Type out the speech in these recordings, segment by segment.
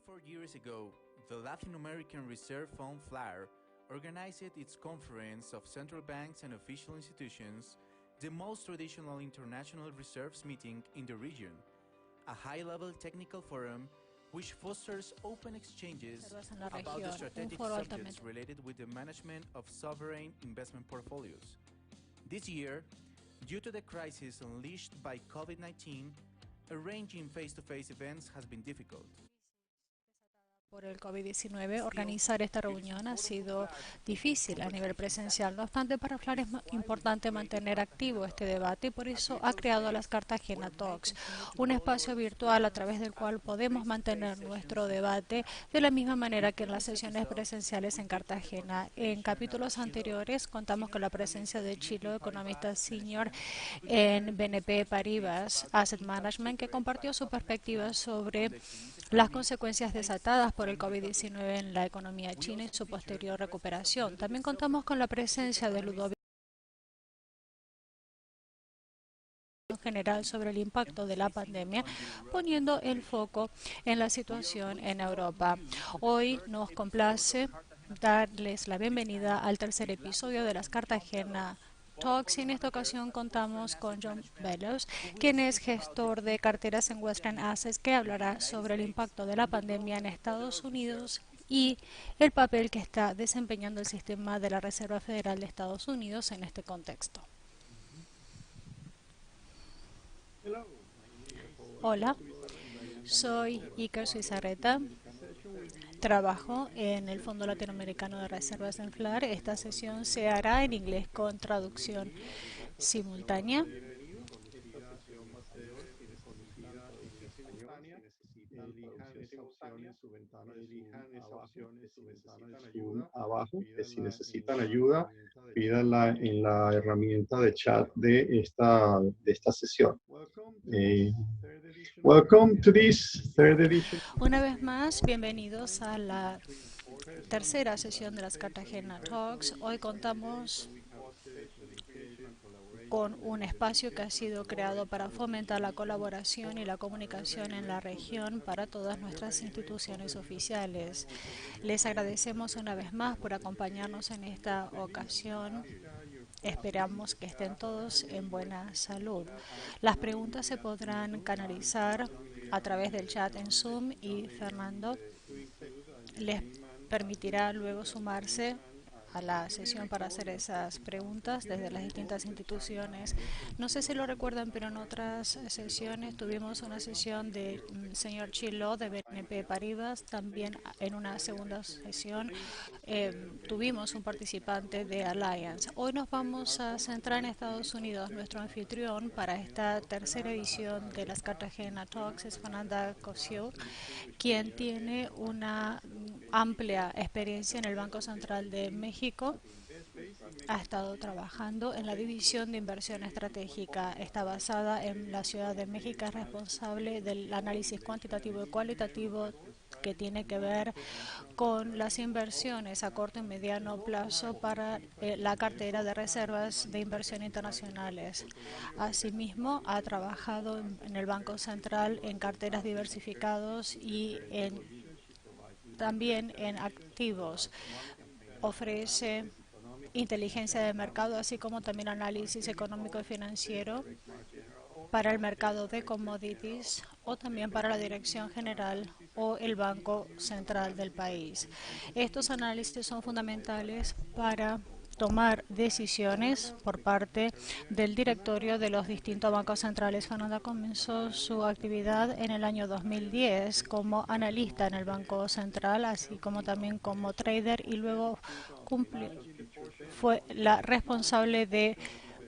24 years ago, the Latin American Reserve Fund FLAR organized its conference of central banks and official institutions, the most traditional international reserves meeting in the region, a high-level technical forum which fosters open exchanges about the strategic subjects related with the management of sovereign investment portfolios. This year, due to the crisis unleashed by COVID-19, arranging face-to-face events has been difficult. Por el COVID-19, organizar esta reunión ha sido difícil a nivel presencial. No obstante, para FLAR es importante mantener activo este debate y por eso ha creado las Cartagena Talks, un espacio virtual a través del cual podemos mantener nuestro debate de la misma manera que en las sesiones presenciales en Cartagena. En capítulos anteriores contamos con la presencia de Chilo, economista senior en BNP Paribas Asset Management, que compartió su perspectiva sobre las consecuencias desatadas por el COVID-19 en la economía china y su posterior recuperación. También contamos con la presencia de Ludovic general sobre el impacto de la pandemia, poniendo el foco en la situación en Europa. Hoy nos complace darles la bienvenida al tercer episodio de las Cartagena Talks. En esta ocasión contamos con John Bellows, quien es gestor de carteras en Western Assets, que hablará sobre el impacto de la pandemia en Estados Unidos y el papel que está desempeñando el sistema de la Reserva Federal de Estados Unidos en este contexto. Hola, soy Iker Suizarreta. Trabajo en el Fondo Latinoamericano de Reservas en FLAR. Esta sesión se hará en inglés con traducción simultánea. Abajo, que si necesitan ayuda, pídanla en la herramienta de chat de esta sesión. Welcome to this third edition. Una vez más, bienvenidos a la tercera sesión de las Cartagena Talks. Hoy contamos con un espacio que ha sido creado para fomentar la colaboración y la comunicación en la región para todas nuestras instituciones oficiales. Les agradecemos una vez más por acompañarnos en esta ocasión. Esperamos que estén todos en buena salud. Las preguntas se podrán canalizar a través del chat en Zoom y Fernando les permitirá luego sumarse a la sesión para hacer esas preguntas desde las distintas instituciones. No sé si lo recuerdan, pero en otras sesiones tuvimos una sesión del señor Chilo de BNP Paribas. También en una segunda sesión tuvimos un participante de Alliance. Hoy nos vamos a centrar en Estados Unidos. Nuestro anfitrión para esta tercera edición de las Cartagena Talks es Fernanda Cosio, quien tiene una amplia experiencia en el Banco Central de México. Ha estado trabajando en la división de inversión estratégica. Está basada en la Ciudad de México, es responsable del análisis cuantitativo y cualitativo que tiene que ver con las inversiones a corto y mediano plazo para la cartera de reservas de inversión internacionales. Asimismo, ha trabajado en el Banco Central en carteras diversificados y también en activos. Ofrece inteligencia de mercado, así como también análisis económico y financiero para el mercado de commodities o también para la Dirección General o el Banco Central del país. Estos análisis son fundamentales para tomar decisiones por parte del directorio de los distintos bancos centrales. Fernanda comenzó su actividad en el año 2010 como analista en el Banco Central, así como también como trader, y luego fue la responsable de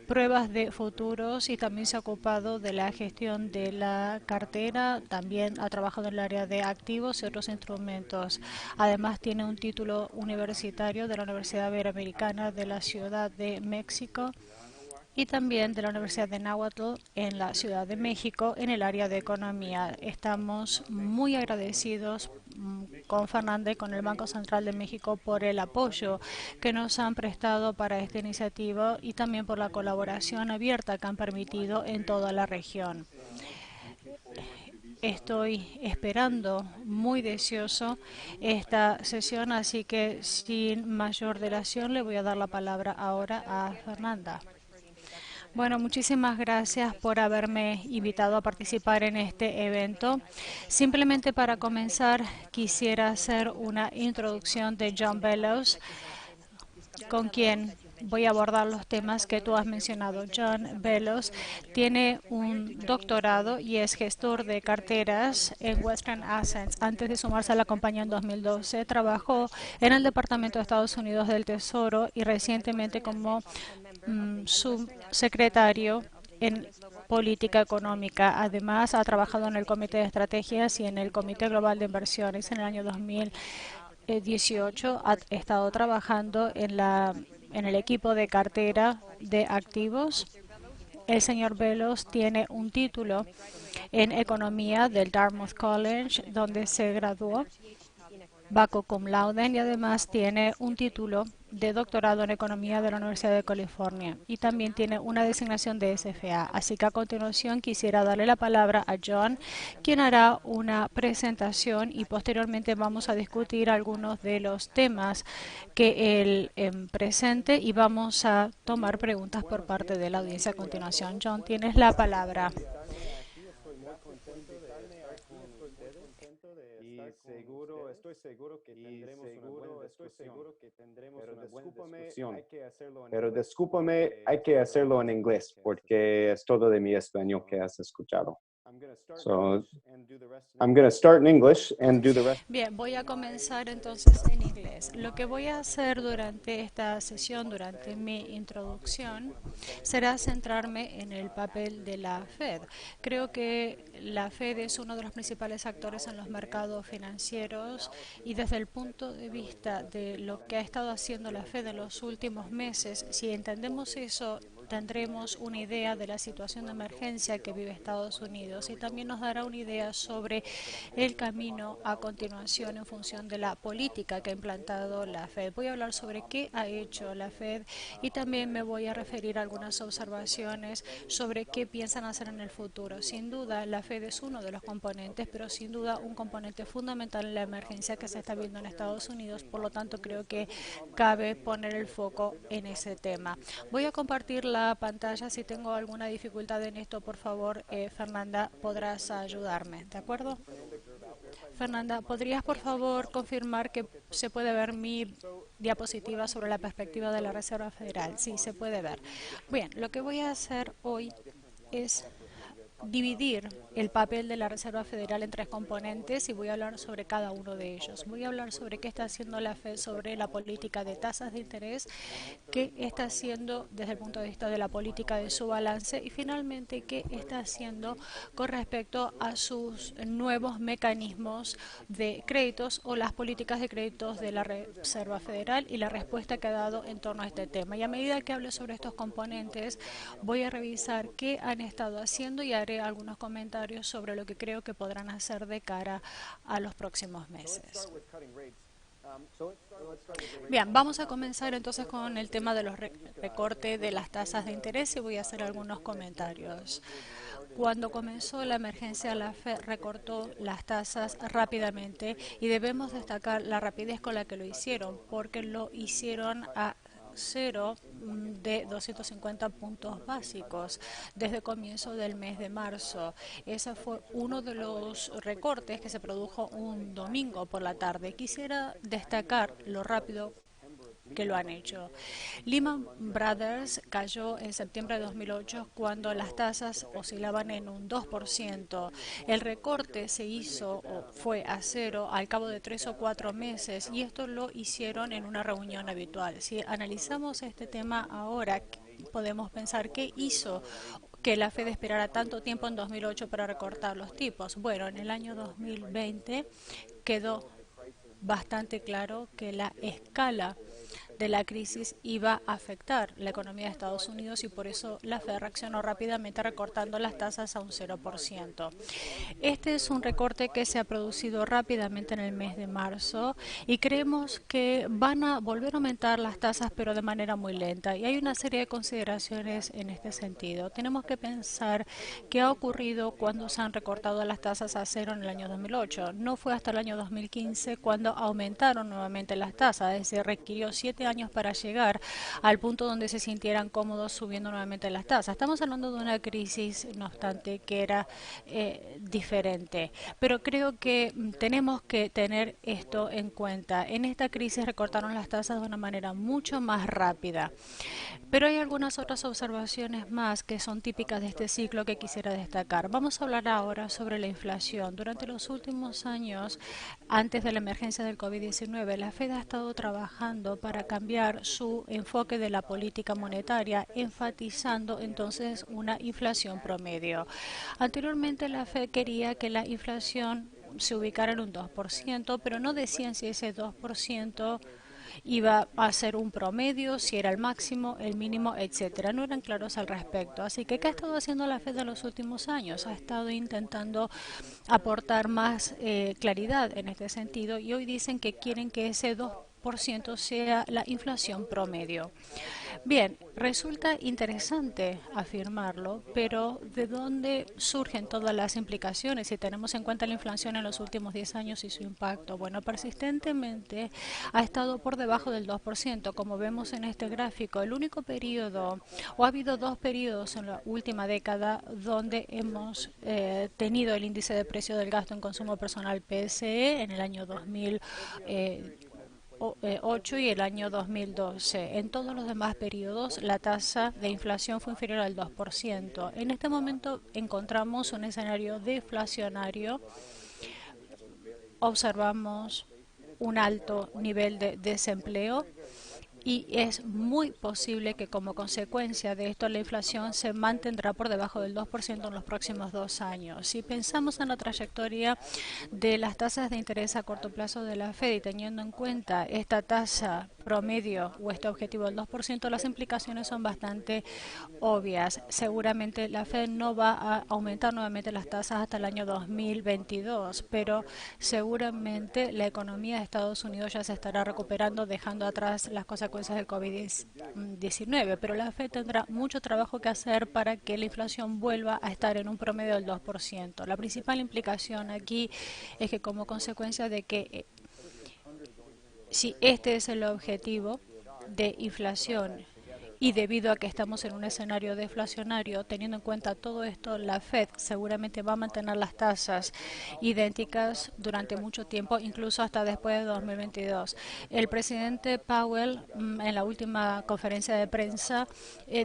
pruebas de futuros y también se ha ocupado de la gestión de la cartera. También ha trabajado en el área de activos y otros instrumentos. Además, tiene un título universitario de la Universidad Iberoamericana de la Ciudad de México y también de la Universidad de Nahuatl en la Ciudad de México en el área de economía. Estamos muy agradecidos con Fernanda y con el Banco Central de México por el apoyo que nos han prestado para esta iniciativa y también por la colaboración abierta que han permitido en toda la región. estoy esperando muy deseoso esta sesión, así que sin mayor dilación le voy a dar la palabra ahora a Fernanda. Bueno, muchísimas gracias por haberme invitado a participar en este evento. Simplemente para comenzar, quisiera hacer una introducción de John Bellows, con quien voy a abordar los temas que tú has mencionado. John Bellows tiene un doctorado y es gestor de carteras en Western Asset. Antes de sumarse a la compañía en 2012, trabajó en el Departamento de Estados Unidos del Tesoro y recientemente como subsecretario en política económica. Además, ha trabajado en el Comité de Estrategias y en el Comité Global de Inversiones. En el año 2018 ha estado trabajando en el equipo de cartera de activos. El señor Bellows tiene un título en economía del Dartmouth College, donde se graduó Baco Cum Laude, y además tiene un título de doctorado en economía de la Universidad de California y también tiene una designación de SFA. Así que a continuación quisiera darle la palabra a John, quien hará una presentación y posteriormente vamos a discutir algunos de los temas que él presente y vamos a tomar preguntas por parte de la audiencia a continuación. John, tienes la palabra. Pero discúlpame, hay que hacerlo en inglés porque es todo de mi español que has escuchado. So, I'm going to start in English and do the rest. Bien, voy a comenzar entonces en inglés. Lo que voy a hacer durante esta sesión, durante mi introducción, será centrarme en el papel de la Fed. Creo que la Fed es uno de los principales actores en los mercados financieros y desde el punto de vista de lo que ha estado haciendo la Fed en los últimos meses, si entendemos eso, tendremos una idea de la situación de emergencia que vive Estados Unidos y también nos dará una idea sobre el camino a continuación en función de la política que ha implantado la Fed. Voy a hablar sobre qué ha hecho la Fed y también me voy a referir a algunas observaciones sobre qué piensan hacer en el futuro. Sin duda, la Fed es uno de los componentes, pero sin duda un componente fundamental en la emergencia que se está viendo en Estados Unidos. Por lo tanto, creo que cabe poner el foco en ese tema. Voy a compartir la pantalla. Si tengo alguna dificultad en esto, por favor, Fernanda, podrás ayudarme. ¿De acuerdo? Fernanda, ¿podrías por favor confirmar que se puede ver mi diapositiva sobre la perspectiva de la Reserva Federal? Sí, se puede ver. Bien, lo que voy a hacer hoy es dividir el papel de la Reserva Federal en tres componentes y voy a hablar sobre cada uno de ellos. Voy a hablar sobre qué está haciendo la Fed sobre la política de tasas de interés, qué está haciendo desde el punto de vista de la política de su balance y finalmente qué está haciendo con respecto a sus nuevos mecanismos de créditos o las políticas de créditos de la Reserva Federal y la respuesta que ha dado en torno a este tema. Y a medida que hable sobre estos componentes, voy a revisar qué han estado haciendo y haré algunos comentarios sobre lo que creo que podrán hacer de cara a los próximos meses. Bien, vamos a comenzar entonces con el tema de los recortes de las tasas de interés y voy a hacer algunos comentarios. Cuando comenzó la emergencia, la Fed recortó las tasas rápidamente y debemos destacar la rapidez con la que lo hicieron, porque lo hicieron a cero de 250 puntos básicos desde el comienzo del mes de marzo. Ese fue uno de los recortes que se produjo un domingo por la tarde. Quisiera destacar lo rápido que lo han hecho. Lehman Brothers cayó en septiembre de 2008 cuando las tasas oscilaban en un 2%. El recorte se hizo o fue a cero al cabo de 3 o 4 meses y esto lo hicieron en una reunión habitual. Si analizamos este tema ahora, podemos pensar qué hizo que la Fed esperara tanto tiempo en 2008 para recortar los tipos. Bueno, en el año 2020 quedó bastante claro que la escala de la crisis iba a afectar la economía de Estados Unidos y por eso la Fed reaccionó rápidamente recortando las tasas a un 0%. Este es un recorte que se ha producido rápidamente en el mes de marzo y creemos que van a volver a aumentar las tasas pero de manera muy lenta y hay una serie de consideraciones en este sentido. Tenemos que pensar qué ha ocurrido cuando se han recortado las tasas a cero en el año 2008. No fue hasta el año 2015 cuando aumentaron nuevamente las tasas, es decir, requirió 7 años para llegar al punto donde se sintieran cómodos subiendo nuevamente las tasas. Estamos hablando de una crisis, no obstante, que era diferente, pero creo que tenemos que tener esto en cuenta. En esta crisis recortaron las tasas de una manera mucho más rápida, pero hay algunas otras observaciones más que son típicas de este ciclo que quisiera destacar. Vamos a hablar ahora sobre la inflación. Durante los últimos años, antes de la emergencia del COVID-19, la Fed ha estado trabajando para cambiar su enfoque de la política monetaria, enfatizando entonces una inflación promedio. Anteriormente, la Fed quería que la inflación se ubicara en un 2%, pero no decían si ese 2% iba a ser un promedio, si era el máximo, el mínimo, etcétera. No eran claros al respecto. Así que, ¿qué ha estado haciendo la Fed en los últimos años? Ha estado intentando aportar más claridad en este sentido y hoy dicen que quieren que ese 2% sea la inflación promedio. Bien, resulta interesante afirmarlo, pero ¿de dónde surgen todas las implicaciones si tenemos en cuenta la inflación en los últimos 10 años y su impacto? Bueno, persistentemente ha estado por debajo del 2%, como vemos en este gráfico. El único periodo, o ha habido dos periodos en la última década donde hemos tenido el índice de precio del gasto en consumo personal PSE en el año 2008 y el año 2012. En todos los demás periodos, la tasa de inflación fue inferior al 2%. En este momento encontramos un escenario deflacionario. Observamos un alto nivel de desempleo y es muy posible que como consecuencia de esto la inflación se mantendrá por debajo del 2% en los próximos 2 años. Si pensamos en la trayectoria de las tasas de interés a corto plazo de la Fed y teniendo en cuenta esta tasa promedio o este objetivo del 2%, las implicaciones son bastante obvias. Seguramente la Fed no va a aumentar nuevamente las tasas hasta el año 2022, pero seguramente la economía de Estados Unidos ya se estará recuperando, dejando atrás las consecuencias del COVID-19, pero la Fed tendrá mucho trabajo que hacer para que la inflación vuelva a estar en un promedio del 2%. La principal implicación aquí es que como consecuencia de que si este es el objetivo de inflación y debido a que estamos en un escenario deflacionario, teniendo en cuenta todo esto, la Fed seguramente va a mantener las tasas idénticas durante mucho tiempo, incluso hasta después de 2022. El presidente Powell, en la última conferencia de prensa,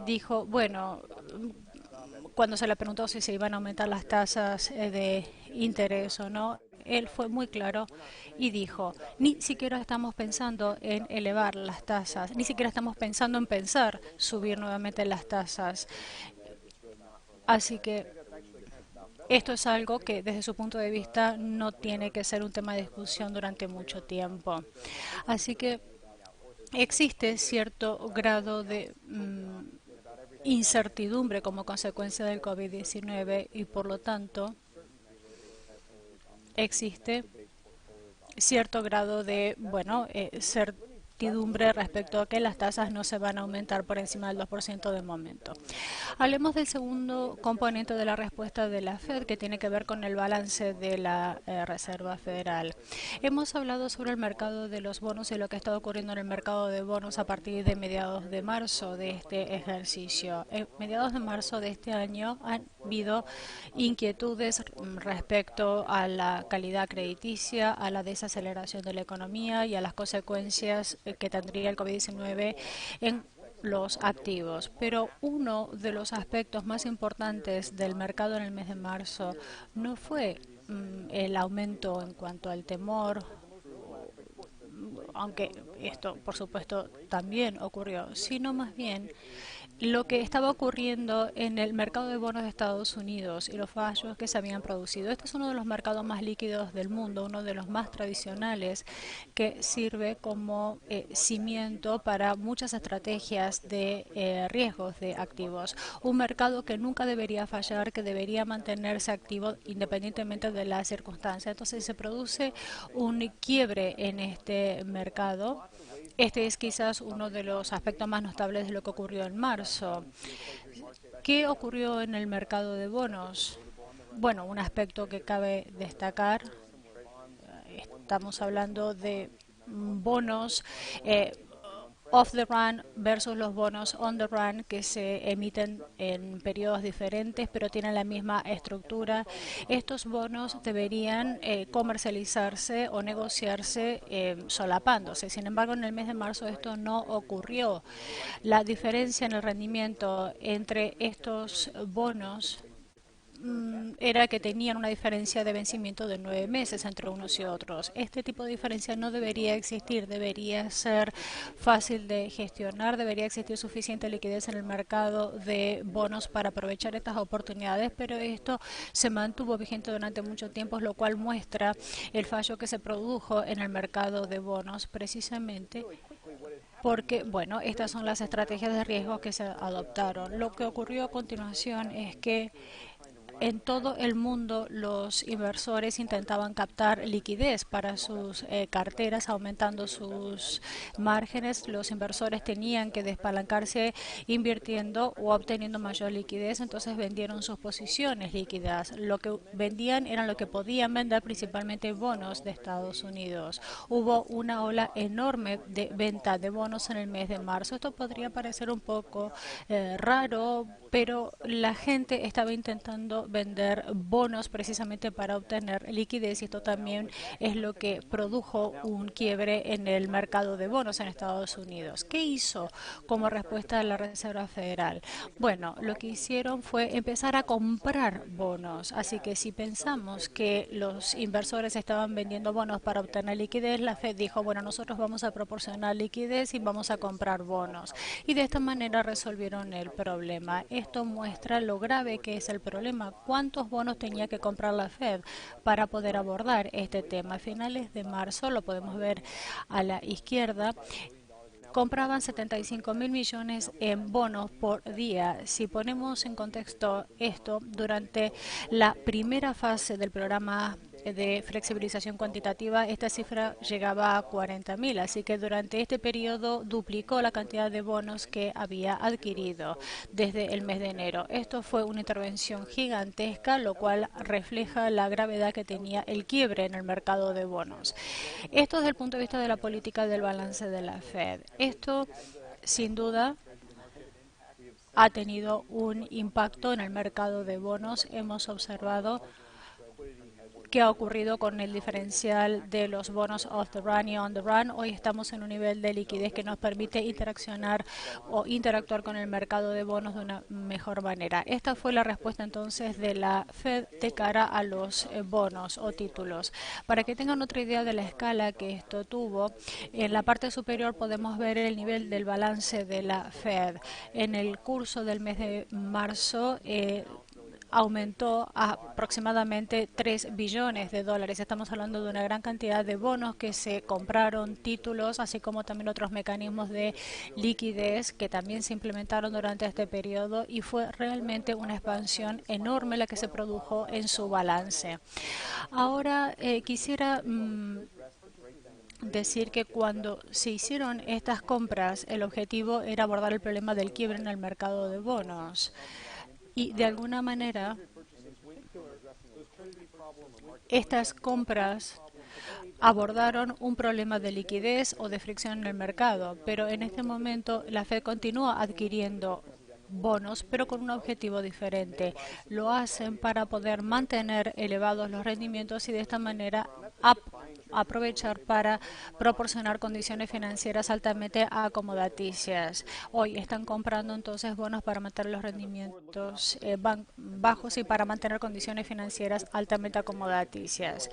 dijo, bueno, cuando se le preguntó si se iban a aumentar las tasas de interés o no, él fue muy claro y dijo, ni siquiera estamos pensando en elevar las tasas, ni siquiera estamos pensando en pensar subir nuevamente las tasas. Así que esto es algo que desde su punto de vista no tiene que ser un tema de discusión durante mucho tiempo. Así que existe cierto grado de incertidumbre como consecuencia del COVID-19 y por lo tanto existe cierto grado de, certidumbre respecto a que las tasas no se van a aumentar por encima del 2% de momento. Hablemos del segundo componente de la respuesta de la Fed, que tiene que ver con el balance de la Reserva Federal. Hemos hablado sobre el mercado de los bonos y lo que ha estado ocurriendo en el mercado de bonos a partir de mediados de marzo de este ejercicio. En mediados de marzo de este año han habido inquietudes respecto a la calidad crediticia, a la desaceleración de la economía y a las consecuencias que tendría el COVID-19 en los activos. Pero uno de los aspectos más importantes del mercado en el mes de marzo no fue el aumento en cuanto al temor, aunque esto por supuesto también ocurrió, sino más bien lo que estaba ocurriendo en el mercado de bonos de Estados Unidos y los fallos que se habían producido. Este es uno de los mercados más líquidos del mundo, uno de los más tradicionales, que sirve como cimiento para muchas estrategias de riesgos de activos. Un mercado que nunca debería fallar, que debería mantenerse activo independientemente de las circunstancias. Entonces se produce un quiebre en este mercado. Este es quizás uno de los aspectos más notables de lo que ocurrió en marzo. ¿Qué ocurrió en el mercado de bonos? Bueno, un aspecto que cabe destacar, estamos hablando de bonos off the run versus los bonos on the run, que se emiten en periodos diferentes pero tienen la misma estructura. Estos bonos deberían comercializarse o negociarse solapándose. Sin embargo, en el mes de marzo esto no ocurrió. La diferencia en el rendimiento entre estos bonos era que tenían una diferencia de vencimiento de 9 meses entre unos y otros. Este tipo de diferencia no debería existir, debería ser fácil de gestionar, debería existir suficiente liquidez en el mercado de bonos para aprovechar estas oportunidades, pero esto se mantuvo vigente durante mucho tiempo, lo cual muestra el fallo que se produjo en el mercado de bonos precisamente porque, bueno, estas son las estrategias de riesgo que se adoptaron. Lo que ocurrió a continuación es que en todo el mundo los inversores intentaban captar liquidez para sus carteras, aumentando sus márgenes. Los inversores tenían que despalancarse invirtiendo o obteniendo mayor liquidez, entonces vendieron sus posiciones líquidas. Lo que vendían eran lo que podían vender, principalmente bonos de Estados Unidos. Hubo una ola enorme de venta de bonos en el mes de marzo. Esto podría parecer un poco raro, pero la gente estaba intentando vender bonos precisamente para obtener liquidez y esto también es lo que produjo un quiebre en el mercado de bonos en Estados Unidos. ¿Qué hizo como respuesta de la Reserva Federal? Bueno, lo que hicieron fue empezar a comprar bonos. Así que si pensamos que los inversores estaban vendiendo bonos para obtener liquidez, la Fed dijo, bueno, nosotros vamos a proporcionar liquidez y vamos a comprar bonos. Y de esta manera resolvieron el problema. Esto muestra lo grave que es el problema. ¿Cuántos bonos tenía que comprar la Fed para poder abordar este tema? A finales de marzo, lo podemos ver a la izquierda, compraban 75.000 millones en bonos por día. Si ponemos en contexto esto, durante la primera fase del programa de flexibilización cuantitativa, esta cifra llegaba a 40.000, así que durante este periodo duplicó la cantidad de bonos que había adquirido desde el mes de enero. Esto fue una intervención gigantesca, lo cual refleja la gravedad que tenía el quiebre en el mercado de bonos. Esto desde el punto de vista de la política del balance de la Fed. Esto, sin duda, ha tenido un impacto en el mercado de bonos. Hemos observado qué ha ocurrido con el diferencial de los bonos off the run y on the run. Hoy estamos en un nivel de liquidez que nos permite interaccionar o interactuar con el mercado de bonos de una mejor manera. Esta fue la respuesta entonces de la Fed de cara a los bonos o títulos. Para que tengan otra idea de la escala que esto tuvo, en la parte superior podemos ver el nivel del balance de la Fed. En el curso del mes de marzo, aumentó a aproximadamente 3 billones de dólares. Estamos hablando de una gran cantidad de bonos que se compraron, títulos, así como también otros mecanismos de liquidez que también se implementaron durante este periodo y fue realmente una expansión enorme la que se produjo en su balance. Ahora quisiera decir que cuando se hicieron estas compras, el objetivo era abordar el problema del quiebre en el mercado de bonos. Y de alguna manera, estas compras abordaron un problema de liquidez o de fricción en el mercado, pero en este momento la Fed continúa adquiriendo bonos, pero con un objetivo diferente. Lo hacen para poder mantener elevados los rendimientos y de esta manera aprovechar para proporcionar condiciones financieras altamente acomodaticias. Hoy están comprando entonces bonos para mantener los rendimientos bajos y para mantener condiciones financieras altamente acomodaticias.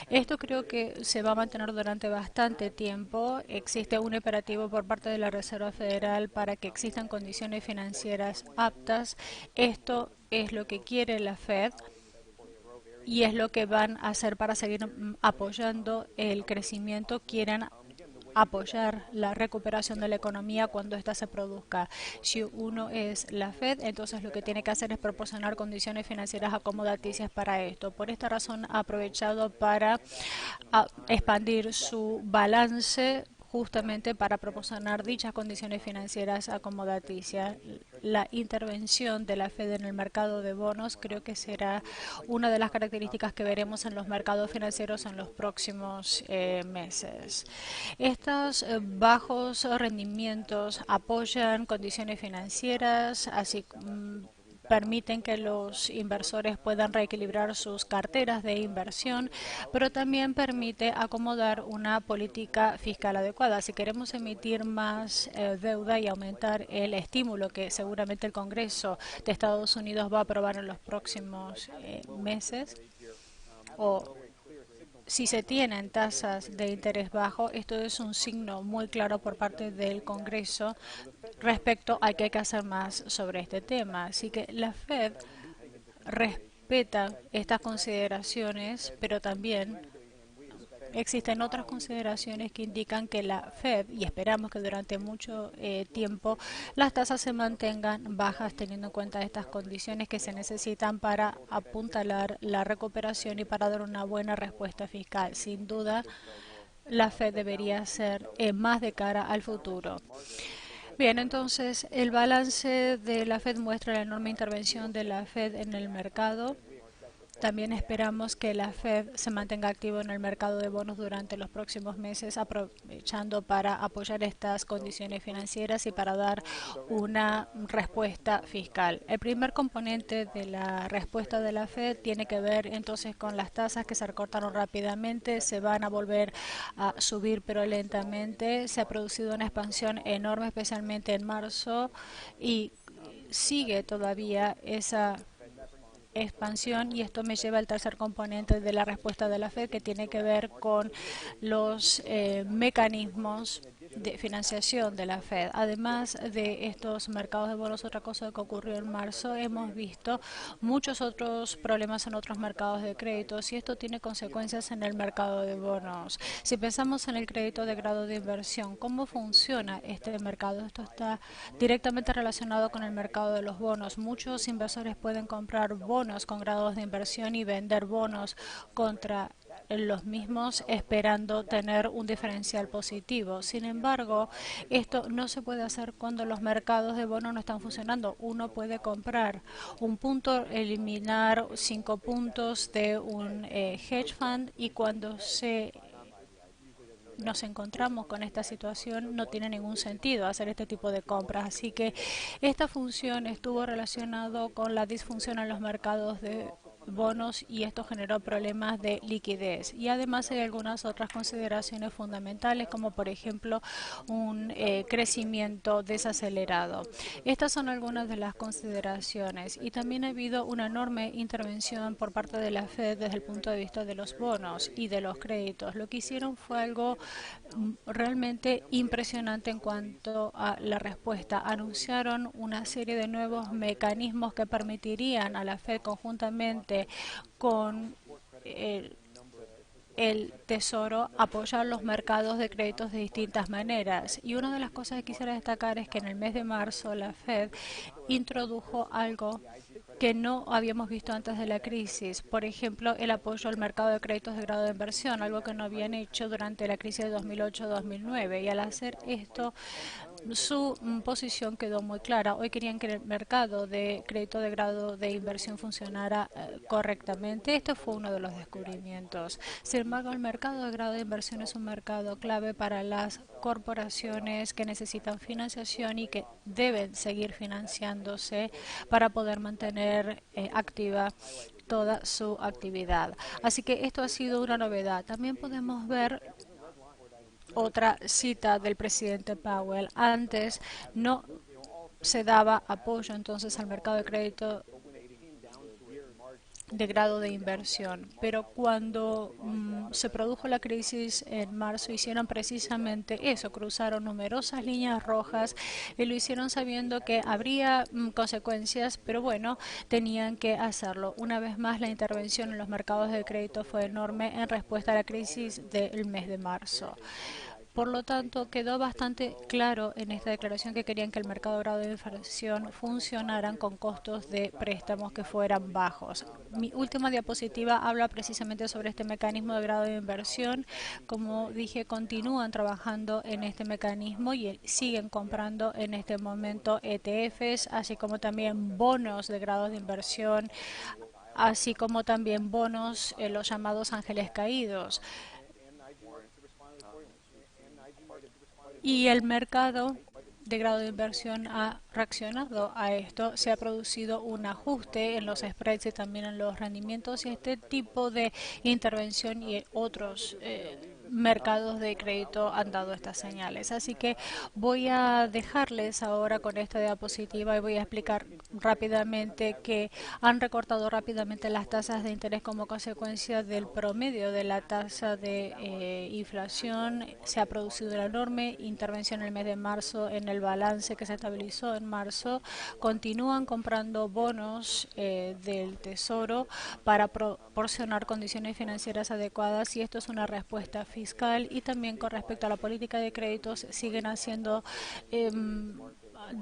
Esto creo que se va a mantener durante bastante tiempo. Existe un imperativo por parte de la Reserva Federal para que existan condiciones financieras aptas. Esto es lo que quiere la Fed y es lo que van a hacer para seguir apoyando el crecimiento. Quieren apoyar la recuperación de la economía cuando ésta se produzca. Si uno es la Fed, entonces lo que tiene que hacer es proporcionar condiciones financieras acomodaticias para esto. Por esta razón ha aprovechado para expandir su balance justamente para proporcionar dichas condiciones financieras acomodaticias. La intervención de la Fed en el mercado de bonos creo que será una de las características que veremos en los mercados financieros en los próximos meses. Estos bajos rendimientos apoyan condiciones financieras, así permiten que los inversores puedan reequilibrar sus carteras de inversión, pero también permite acomodar una política fiscal adecuada. Si queremos emitir más deuda y aumentar el estímulo que seguramente el Congreso de Estados Unidos va a aprobar en los próximos meses, o si se tienen tasas de interés bajo, esto es un signo muy claro por parte del Congreso respecto a que hay que hacer más sobre este tema. Así que la Fed respeta estas consideraciones, pero también existen otras consideraciones que indican que la Fed, y esperamos que durante mucho tiempo, las tasas se mantengan bajas teniendo en cuenta estas condiciones que se necesitan para apuntalar la recuperación y para dar una buena respuesta fiscal. Sin duda, la Fed debería ser más de cara al futuro. Bien, entonces el balance de la Fed muestra la enorme intervención de la Fed en el mercado. También esperamos que la Fed se mantenga activo en el mercado de bonos durante los próximos meses, aprovechando para apoyar estas condiciones financieras y para dar una respuesta fiscal. El primer componente de la respuesta de la Fed tiene que ver entonces con las tasas que se recortaron rápidamente, se van a volver a subir pero lentamente. Se ha producido una expansión enorme, especialmente en marzo, y sigue todavía esa expansión, y esto me lleva al tercer componente de la respuesta de la Fed, que tiene que ver con los mecanismos de financiación de la Fed. Además de estos mercados de bonos, otra cosa que ocurrió en marzo, hemos visto muchos otros problemas en otros mercados de créditos, y esto tiene consecuencias en el mercado de bonos. Si pensamos en el crédito de grado de inversión, ¿cómo funciona este mercado? Esto está directamente relacionado con el mercado de los bonos. Muchos inversores pueden comprar bonos con grados de inversión y vender bonos contra los mismos, esperando tener un diferencial positivo. Sin embargo, esto no se puede hacer cuando los mercados de bonos no están funcionando. Uno puede comprar un punto, eliminar 5 puntos de un hedge fund, y cuando nos encontramos con esta situación, no tiene ningún sentido hacer este tipo de compras. Así que esta función estuvo relacionado con la disfunción en los mercados de bonos, y esto generó problemas de liquidez. Y además hay algunas otras consideraciones fundamentales, como por ejemplo un crecimiento desacelerado. Estas son algunas de las consideraciones, y también ha habido una enorme intervención por parte de la Fed desde el punto de vista de los bonos y de los créditos. Lo que hicieron fue algo realmente impresionante en cuanto a la respuesta. Anunciaron una serie de nuevos mecanismos que permitirían a la Fed, conjuntamente con el Tesoro, apoyar los mercados de créditos de distintas maneras. Y una de las cosas que quisiera destacar es que en el mes de marzo la Fed introdujo algo que no habíamos visto antes de la crisis. Por ejemplo, el apoyo al mercado de créditos de grado de inversión, algo que no habían hecho durante la crisis de 2008-2009. Y al hacer esto, su posición quedó muy clara. Hoy querían que el mercado de crédito de grado de inversión funcionara correctamente. Este fue uno de los descubrimientos. Sin embargo, el mercado de grado de inversión es un mercado clave para las corporaciones que necesitan financiación y que deben seguir financiándose para poder mantener activa toda su actividad. Así que esto ha sido una novedad. También podemos ver otra cita del presidente Powell. Antes no se daba apoyo entonces al mercado de crédito de grado de inversión, pero cuando se produjo la crisis en marzo hicieron precisamente eso, cruzaron numerosas líneas rojas y lo hicieron sabiendo que habría consecuencias, pero bueno, tenían que hacerlo. Una vez más, la intervención en los mercados de crédito fue enorme en respuesta a la crisis del mes de marzo. Por lo tanto, quedó bastante claro en esta declaración que querían que el mercado de grado de inversión funcionaran con costos de préstamos que fueran bajos. Mi última diapositiva habla precisamente sobre este mecanismo de grado de inversión. Como dije, continúan trabajando en este mecanismo y siguen comprando en este momento ETFs, así como también bonos de grado de inversión, así como también bonos, los llamados ángeles caídos. Y el mercado de grado de inversión ha reaccionado a esto. Se ha producido un ajuste en los spreads y también en los rendimientos y este tipo de intervención y otros mercados de crédito han dado estas señales. Así que voy a dejarles ahora con esta diapositiva y voy a explicar rápidamente que han recortado rápidamente las tasas de interés como consecuencia del promedio de la tasa de inflación. Se ha producido una enorme intervención en el mes de marzo en el balance que se estabilizó en marzo. Continúan comprando bonos del Tesoro para proporcionar condiciones financieras adecuadas y esto es una respuesta fiscal y también con respecto a la política de créditos siguen haciendo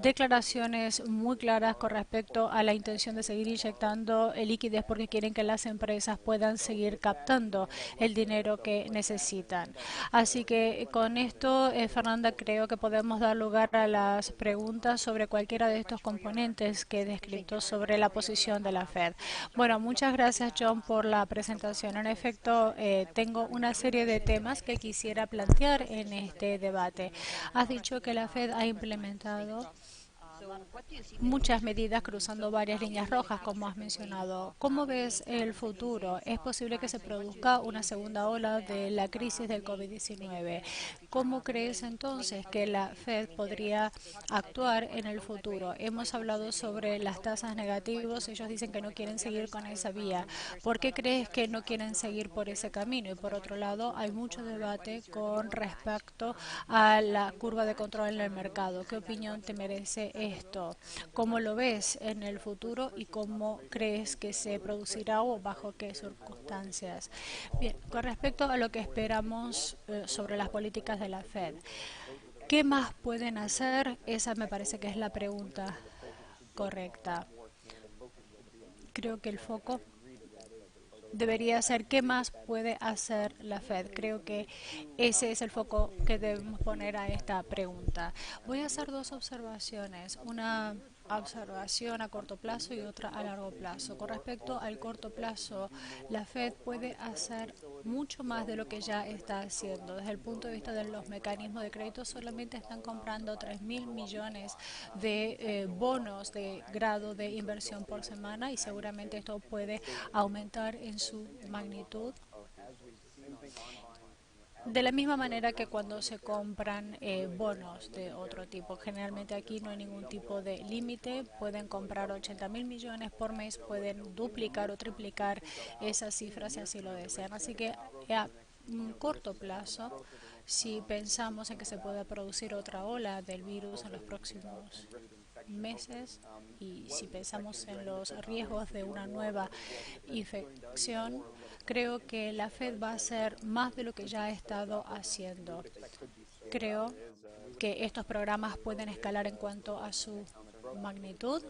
declaraciones muy claras con respecto a la intención de seguir inyectando liquidez porque quieren que las empresas puedan seguir captando el dinero que necesitan. Así que con esto, Fernanda, creo que podemos dar lugar a las preguntas sobre cualquiera de estos componentes que he descrito sobre la posición de la Fed. Bueno, muchas gracias, John, por la presentación. En efecto, tengo una serie de temas que quisiera plantear en este debate. Has dicho que la Fed ha implementado muchas medidas cruzando varias líneas rojas, como has mencionado. ¿Cómo ves el futuro? ¿Es posible que se produzca una segunda ola de la crisis del COVID-19? ¿Cómo crees entonces que la Fed podría actuar en el futuro? Hemos hablado sobre las tasas negativas. Ellos dicen que no quieren seguir con esa vía. ¿Por qué crees que no quieren seguir por ese camino? Y por otro lado, hay mucho debate con respecto a la curva de control en el mercado. ¿Qué opinión te merece esto? ¿Cómo lo ves en el futuro y cómo crees que se producirá o bajo qué circunstancias? Bien, con respecto a lo que esperamos sobre las políticas de la Fed, ¿qué más pueden hacer? Esa me parece que es la pregunta correcta. Creo que el foco debería ser qué más puede hacer la Fed. Creo que ese es el foco que debemos poner a esta pregunta. Voy a hacer dos observaciones. Una observación a corto plazo y otra a largo plazo. Con respecto al corto plazo, la Fed puede hacer mucho más de lo que ya está haciendo. Desde el punto de vista de los mecanismos de crédito, solamente están comprando 3.000 millones de bonos de grado de inversión por semana y seguramente esto puede aumentar en su magnitud. De la misma manera que cuando se compran bonos de otro tipo. Generalmente aquí no hay ningún tipo de límite. Pueden comprar 80.000 millones por mes, pueden duplicar o triplicar esas cifras si así lo desean. Así que a corto plazo, si pensamos en que se pueda producir otra ola del virus en los próximos meses y si pensamos en los riesgos de una nueva infección, creo que la Fed va a hacer más de lo que ya ha estado haciendo. Creo que estos programas pueden escalar en cuanto a su magnitud.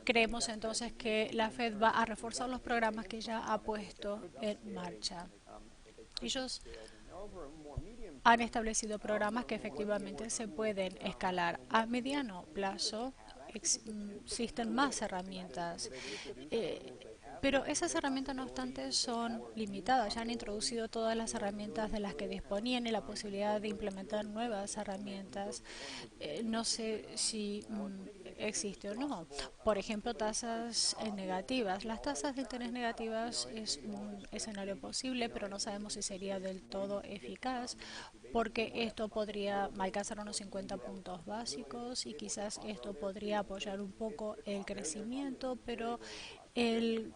Creemos entonces que la Fed va a reforzar los programas que ya ha puesto en marcha. Ellos han establecido programas que efectivamente se pueden escalar. A mediano plazo existen más herramientas, pero esas herramientas no obstante son limitadas. Ya han introducido todas las herramientas de las que disponían y la posibilidad de implementar nuevas herramientas. No sé si existe o no. Por ejemplo, tasas negativas. Las tasas de interés negativas es un escenario posible, pero no sabemos si sería del todo eficaz, porque esto podría alcanzar unos 50 puntos básicos y quizás esto podría apoyar un poco el crecimiento, pero el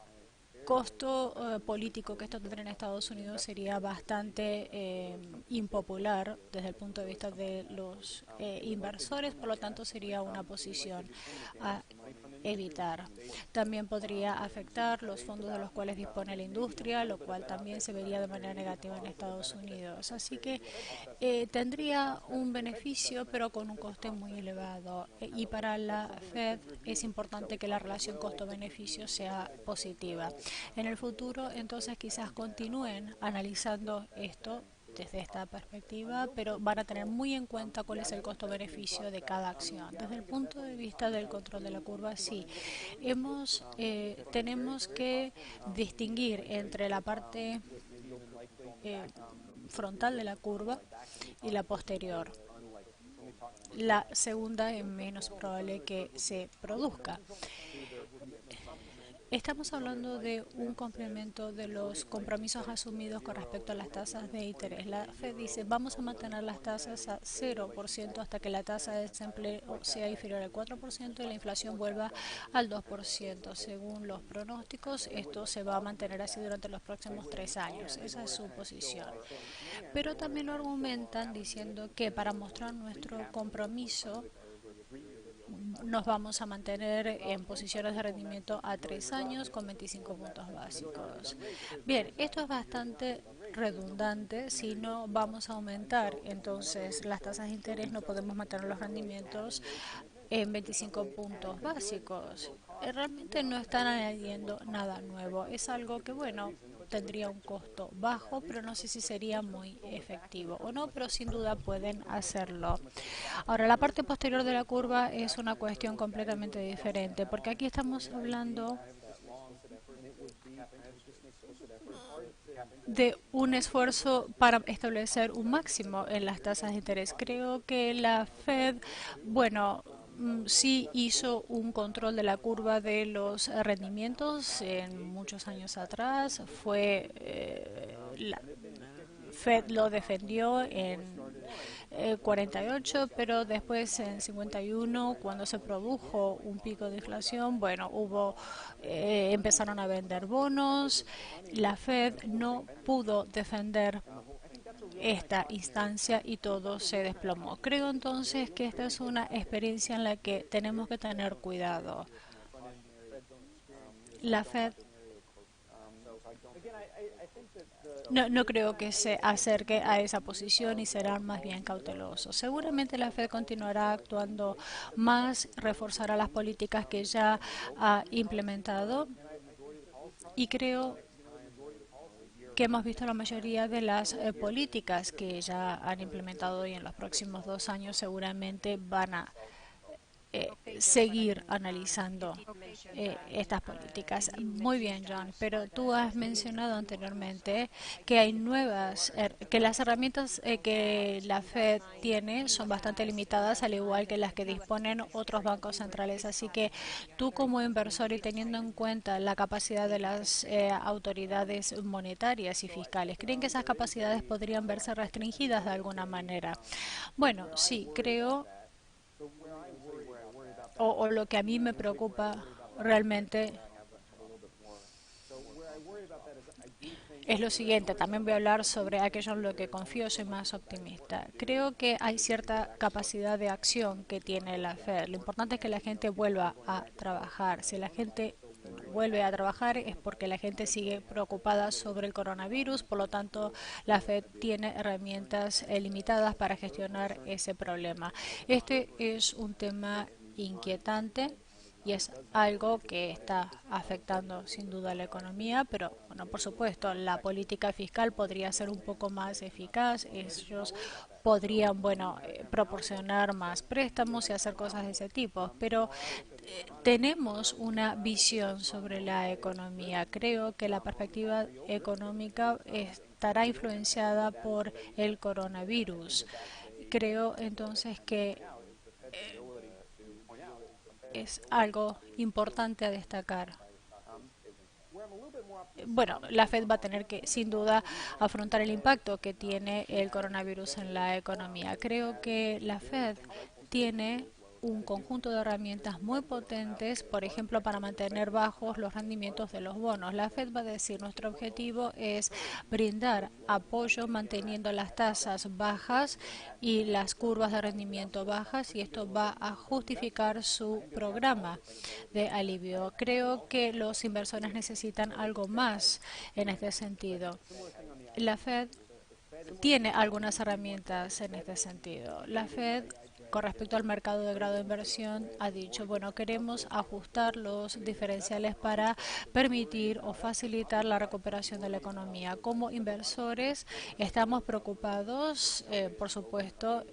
costo político que esto tendría en Estados Unidos sería bastante impopular desde el punto de vista de los inversores, por lo tanto sería una posición a evitar. También podría afectar los fondos de los cuales dispone la industria, lo cual también se vería de manera negativa en Estados Unidos. Así que tendría un beneficio, pero con un coste muy elevado. Y para la Fed es importante que la relación costo-beneficio sea positiva. En el futuro, entonces, quizás continúen analizando esto desde esta perspectiva, pero van a tener muy en cuenta cuál es el costo-beneficio de cada acción. Desde el punto de vista del control de la curva, sí, tenemos que distinguir entre la parte frontal de la curva y la posterior. La segunda es menos probable que se produzca. Estamos hablando de un complemento de los compromisos asumidos con respecto a las tasas de interés. La Fed dice, vamos a mantener las tasas a 0% hasta que la tasa de desempleo sea inferior al 4% y la inflación vuelva al 2%. Según los pronósticos, esto se va a mantener así durante los próximos 3 años. Esa es su posición. Pero también lo argumentan diciendo que para mostrar nuestro compromiso nos vamos a mantener en posiciones de rendimiento a 3 años con 25 puntos básicos. Bien, esto es bastante redundante. Si no vamos a aumentar entonces las tasas de interés, no podemos mantener los rendimientos en 25 puntos básicos. Realmente no están añadiendo nada nuevo. Es algo que, bueno, tendría un costo bajo, pero no sé si sería muy efectivo o no, pero sin duda pueden hacerlo. Ahora, la parte posterior de la curva es una cuestión completamente diferente, porque aquí estamos hablando de un esfuerzo para establecer un máximo en las tasas de interés. Creo que la Fed, bueno, sí hizo un control de la curva de los rendimientos en muchos años atrás. La Fed lo defendió en 48, pero después en 51, cuando se produjo un pico de inflación, bueno, empezaron a vender bonos. La Fed no pudo defender esta instancia y todo se desplomó. Creo entonces que esta es una experiencia en la que tenemos que tener cuidado. La Fed no creo que se acerque a esa posición y serán más bien cautelosos. Seguramente la Fed continuará actuando más, reforzará las políticas que ya ha implementado y creo que hemos visto la mayoría de las políticas que ya han implementado y en los próximos 2 años seguramente van a seguir analizando estas políticas. Muy bien, John, pero tú has mencionado anteriormente que hay que las herramientas que la Fed tiene son bastante limitadas, al igual que las que disponen otros bancos centrales. Así que tú como inversor y teniendo en cuenta la capacidad de las autoridades monetarias y fiscales, ¿creen que esas capacidades podrían verse restringidas de alguna manera? Bueno, sí, creo o lo que a mí me preocupa realmente es lo siguiente. También voy a hablar sobre aquello en lo que confío, soy más optimista. Creo que hay cierta capacidad de acción que tiene la Fed. Lo importante es que la gente vuelva a trabajar. Si la gente vuelve a trabajar es porque la gente sigue preocupada sobre el coronavirus, por lo tanto la Fed tiene herramientas limitadas para gestionar ese problema. Este es un tema inquietante y es algo que está afectando sin duda la economía, pero bueno, por supuesto, la política fiscal podría ser un poco más eficaz. Ellos podrían, bueno, proporcionar más préstamos y hacer cosas de ese tipo, pero tenemos una visión sobre la economía. Creo que la perspectiva económica estará influenciada por el coronavirus. Creo entonces que es algo importante a destacar. Bueno, la Fed va a tener que, sin duda, afrontar el impacto que tiene el coronavirus en la economía. Creo que la Fed tiene un conjunto de herramientas muy potentes, por ejemplo, para mantener bajos los rendimientos de los bonos. La Fed va a decir, nuestro objetivo es brindar apoyo manteniendo las tasas bajas y las curvas de rendimiento bajas, y esto va a justificar su programa de alivio. Creo que los inversores necesitan algo más en este sentido. La Fed tiene algunas herramientas en este sentido. La Fed, con respecto al mercado de grado de inversión, ha dicho, bueno, queremos ajustar los diferenciales para permitir o facilitar la recuperación de la economía. Como inversores estamos preocupados, por supuesto,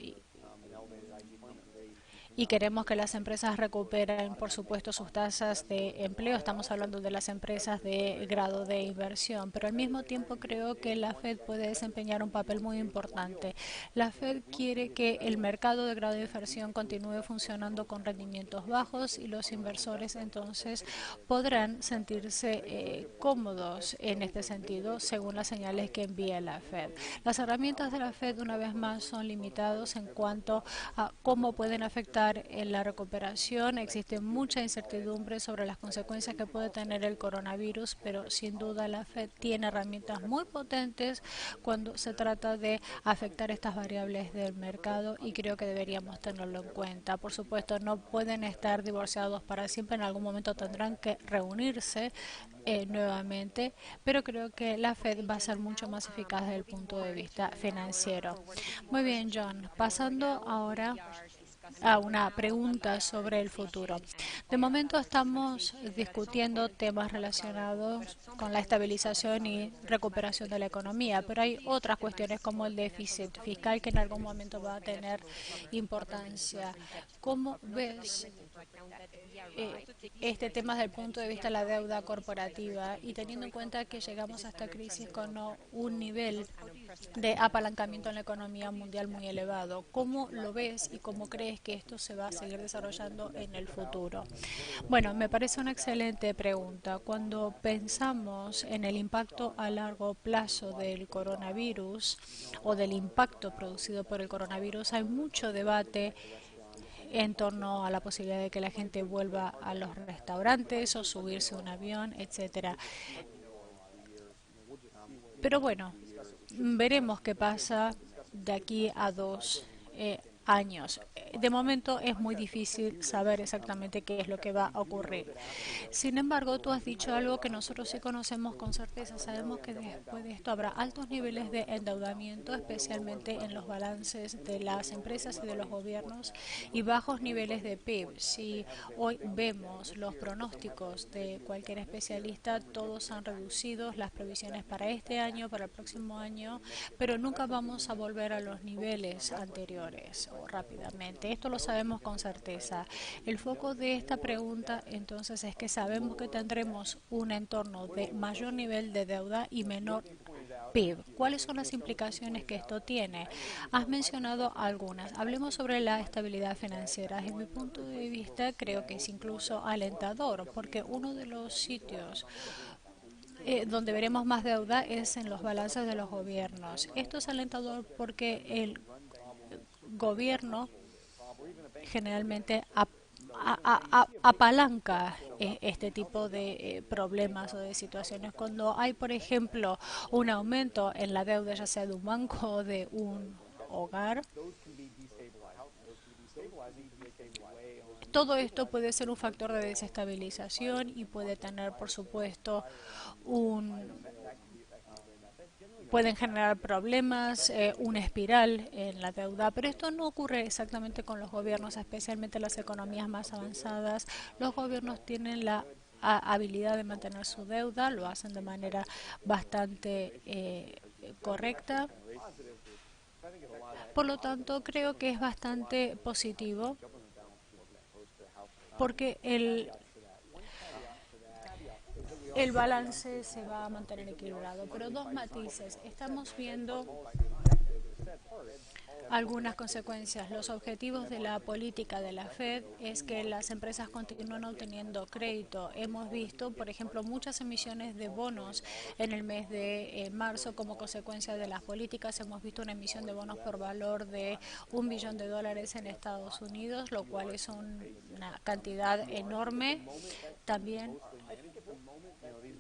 y queremos que las empresas recuperen, por supuesto, sus tasas de empleo. Estamos hablando de las empresas de grado de inversión, pero al mismo tiempo creo que la Fed puede desempeñar un papel muy importante. La Fed quiere que el mercado de grado de inversión continúe funcionando con rendimientos bajos y los inversores entonces podrán sentirse cómodos en este sentido según las señales que envía la Fed. Las herramientas de la Fed, una vez más, son limitadas en cuanto a cómo pueden afectar en la recuperación. Existe mucha incertidumbre sobre las consecuencias que puede tener el coronavirus, pero sin duda la Fed tiene herramientas muy potentes cuando se trata de afectar estas variables del mercado, y creo que deberíamos tenerlo en cuenta. Por supuesto, no pueden estar divorciados para siempre, en algún momento tendrán que reunirse nuevamente, pero creo que la Fed va a ser mucho más eficaz desde el punto de vista financiero. Muy bien, John. Pasando ahora a una pregunta sobre el futuro. De momento estamos discutiendo temas relacionados con la estabilización y recuperación de la economía, pero hay otras cuestiones como el déficit fiscal que en algún momento va a tener importancia. ¿Cómo ves este tema desde el punto de vista de la deuda corporativa, y teniendo en cuenta que llegamos a esta crisis con un nivel de apalancamiento en la economía mundial muy elevado? ¿Cómo lo ves y cómo crees que esto se va a seguir desarrollando en el futuro? Bueno, me parece una excelente pregunta. Cuando pensamos en el impacto a largo plazo del coronavirus o del impacto producido por el coronavirus, hay mucho debate en torno a la posibilidad de que la gente vuelva a los restaurantes o subirse a un avión, etcétera. Pero bueno, veremos qué pasa de aquí a 2 años. De momento es muy difícil saber exactamente qué es lo que va a ocurrir. Sin embargo, tú has dicho algo que nosotros sí conocemos con certeza. Sabemos que después de esto habrá altos niveles de endeudamiento, especialmente en los balances de las empresas y de los gobiernos, y bajos niveles de PIB. Si hoy vemos los pronósticos de cualquier especialista, todos han reducido las previsiones para este año, para el próximo año, pero nunca vamos a volver a los niveles anteriores o rápidamente. Esto lo sabemos con certeza. El foco de esta pregunta entonces es que sabemos que tendremos un entorno de mayor nivel de deuda y menor PIB. ¿Cuáles son las implicaciones que esto tiene? Has mencionado algunas. Hablemos sobre la estabilidad financiera. Desde mi punto de vista, creo que es incluso alentador, porque uno de los sitios donde veremos más deuda es en los balances de los gobiernos. Esto es alentador porque el gobierno generalmente apalanca este tipo de problemas o de situaciones. Cuando hay, por ejemplo, un aumento en la deuda, ya sea de un banco o de un hogar, todo esto puede ser un factor de desestabilización y puede tener, por supuesto, pueden generar problemas, una espiral en la deuda, pero esto no ocurre exactamente con los gobiernos, especialmente las economías más avanzadas. Los gobiernos tienen la habilidad de mantener su deuda, lo hacen de manera bastante correcta. Por lo tanto, creo que es bastante positivo porque el balance se va a mantener equilibrado. Pero dos matices. Estamos viendo algunas consecuencias. Los objetivos de la política de la Fed es que las empresas continúen obteniendo crédito. Hemos visto, por ejemplo, muchas emisiones de bonos en el mes de marzo como consecuencia de las políticas. Hemos visto una emisión de bonos por valor de $1 billón en Estados Unidos, lo cual es una cantidad enorme. También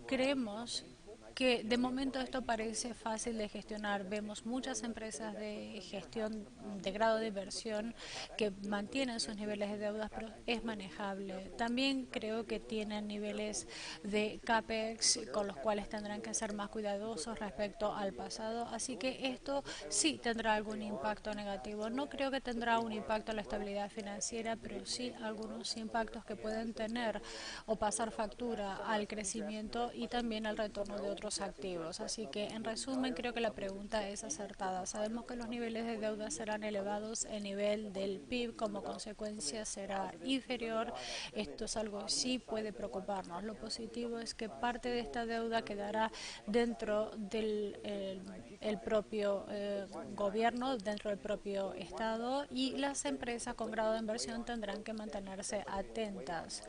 creemos que de momento esto parece fácil de gestionar. Vemos muchas empresas de gestión de grado de inversión que mantienen sus niveles de deudas, pero es manejable. También creo que tienen niveles de CAPEX con los cuales tendrán que ser más cuidadosos respecto al pasado. Así que esto sí tendrá algún impacto negativo. No creo que tendrá un impacto en la estabilidad financiera, pero sí algunos impactos que pueden tener o pasar factura al crecimiento y también al retorno de otros activos. Así que, en resumen, creo que la pregunta es acertada. Sabemos que los niveles de deuda serán elevados, el nivel del PIB como consecuencia será inferior. Esto es algo que sí puede preocuparnos. Lo positivo es que parte de esta deuda quedará dentro del el propio gobierno, dentro del propio Estado, y las empresas con grado de inversión tendrán que mantenerse atentas.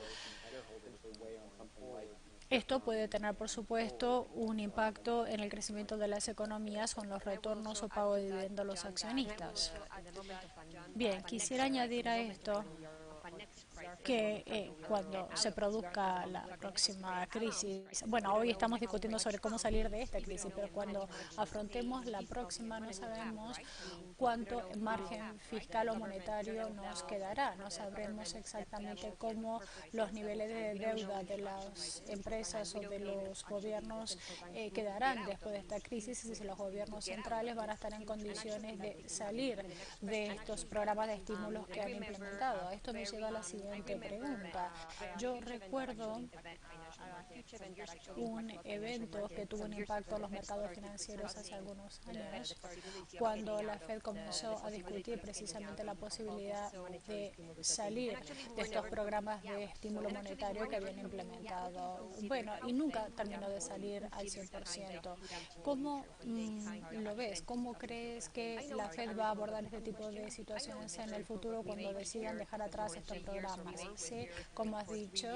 Esto puede tener, por supuesto, un impacto en el crecimiento de las economías con los retornos o pago de dividendos a los accionistas. Bien, quisiera añadir a esto que cuando se produzca la próxima crisis, bueno, hoy estamos discutiendo sobre cómo salir de esta crisis, pero cuando afrontemos la próxima no sabemos cuánto margen fiscal o monetario nos quedará. No sabremos exactamente cómo los niveles de deuda de las empresas o de los gobiernos quedarán después de esta crisis y si los gobiernos centrales van a estar en condiciones de salir de estos programas de estímulos que han implementado. Esto nos lleva a la siguiente pregunta. Yo recuerdo un evento que tuvo un impacto en los mercados financieros hace algunos años, cuando la Fed comenzó a discutir precisamente la posibilidad de salir de estos programas de estímulo monetario que habían implementado. Bueno, y nunca terminó de salir al 100%. ¿Cómo lo ves? ¿Cómo crees que la Fed va a abordar este tipo de situaciones en el futuro cuando decidan dejar atrás estos programas? Sé, como has dicho,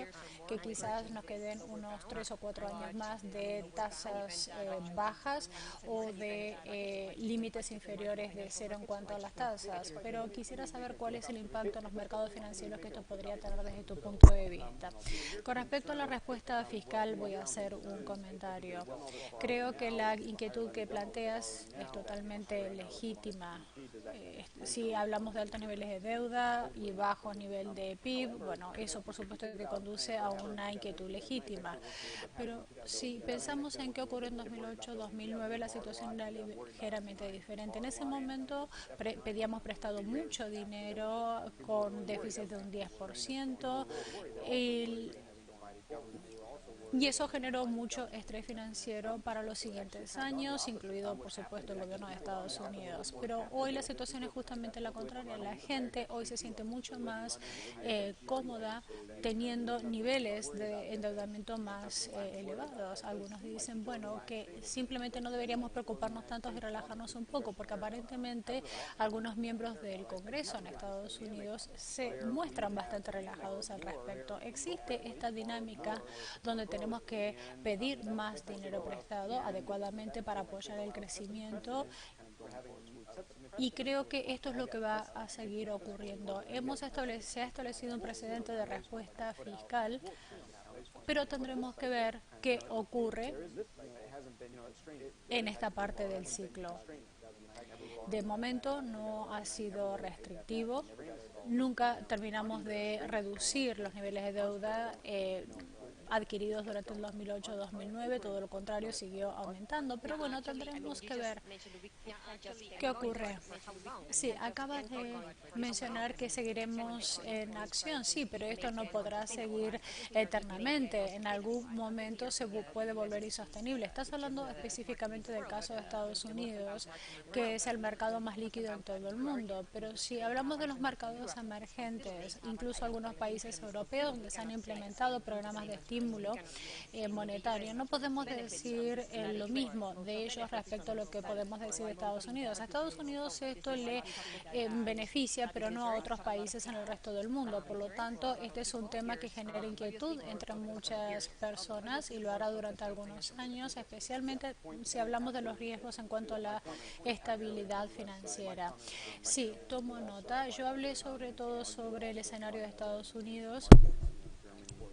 que quizás nos queden unos 3 o 4 años más de tasas bajas o de límites inferiores de cero en cuanto a las tasas, pero quisiera saber cuál es el impacto en los mercados financieros que esto podría tener desde tu punto de vista. Con respecto a la respuesta fiscal, voy a hacer un comentario. Creo que la inquietud que planteas es totalmente legítima. Si hablamos de altos niveles de deuda y bajo nivel de PIB, bueno, eso por supuesto que conduce a una inquietud legítima. Pero si pensamos en qué ocurrió en 2008-2009, la situación era ligeramente diferente. En ese momento pedíamos prestado mucho dinero con déficit de un 10%. Y eso generó mucho estrés financiero para los siguientes años, incluido, por supuesto, el gobierno de Estados Unidos. Pero hoy la situación es justamente la contraria. La gente hoy se siente mucho más cómoda teniendo niveles de endeudamiento más elevados. Algunos dicen, bueno, que simplemente no deberíamos preocuparnos tanto y relajarnos un poco, porque aparentemente algunos miembros del Congreso en Estados Unidos se muestran bastante relajados al respecto. Existe esta dinámica donde tenemos que pedir más dinero prestado adecuadamente para apoyar el crecimiento y creo que esto es lo que va a seguir ocurriendo. Se ha establecido un precedente de respuesta fiscal, pero tendremos que ver qué ocurre en esta parte del ciclo. De momento no ha sido restrictivo. Nunca terminamos de reducir los niveles de deuda adquiridos durante el 2008-2009, todo lo contrario, siguió aumentando. Pero bueno, tendremos que ver qué ocurre. Sí, acabas de mencionar que seguiremos en acción, sí, pero esto no podrá seguir eternamente. En algún momento se puede volver insostenible. Estás hablando específicamente del caso de Estados Unidos, que es el mercado más líquido en todo el mundo, pero si hablamos de los mercados emergentes, incluso algunos países europeos donde se han implementado programas de estímulo estímulo monetario. No podemos decir lo mismo de ellos respecto a lo que podemos decir de Estados Unidos. A Estados Unidos esto le beneficia, pero no a otros países en el resto del mundo. Por lo tanto, este es un tema que genera inquietud entre muchas personas y lo hará durante algunos años, especialmente si hablamos de los riesgos en cuanto a la estabilidad financiera. Sí, tomo nota. Yo hablé sobre todo sobre el escenario de Estados Unidos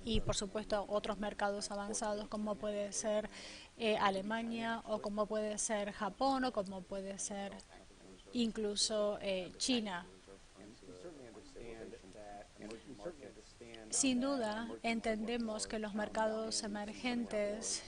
y, por supuesto, otros mercados avanzados como puede ser Alemania o como puede ser Japón o como puede ser incluso China. Sin duda, entendemos que los mercados emergentes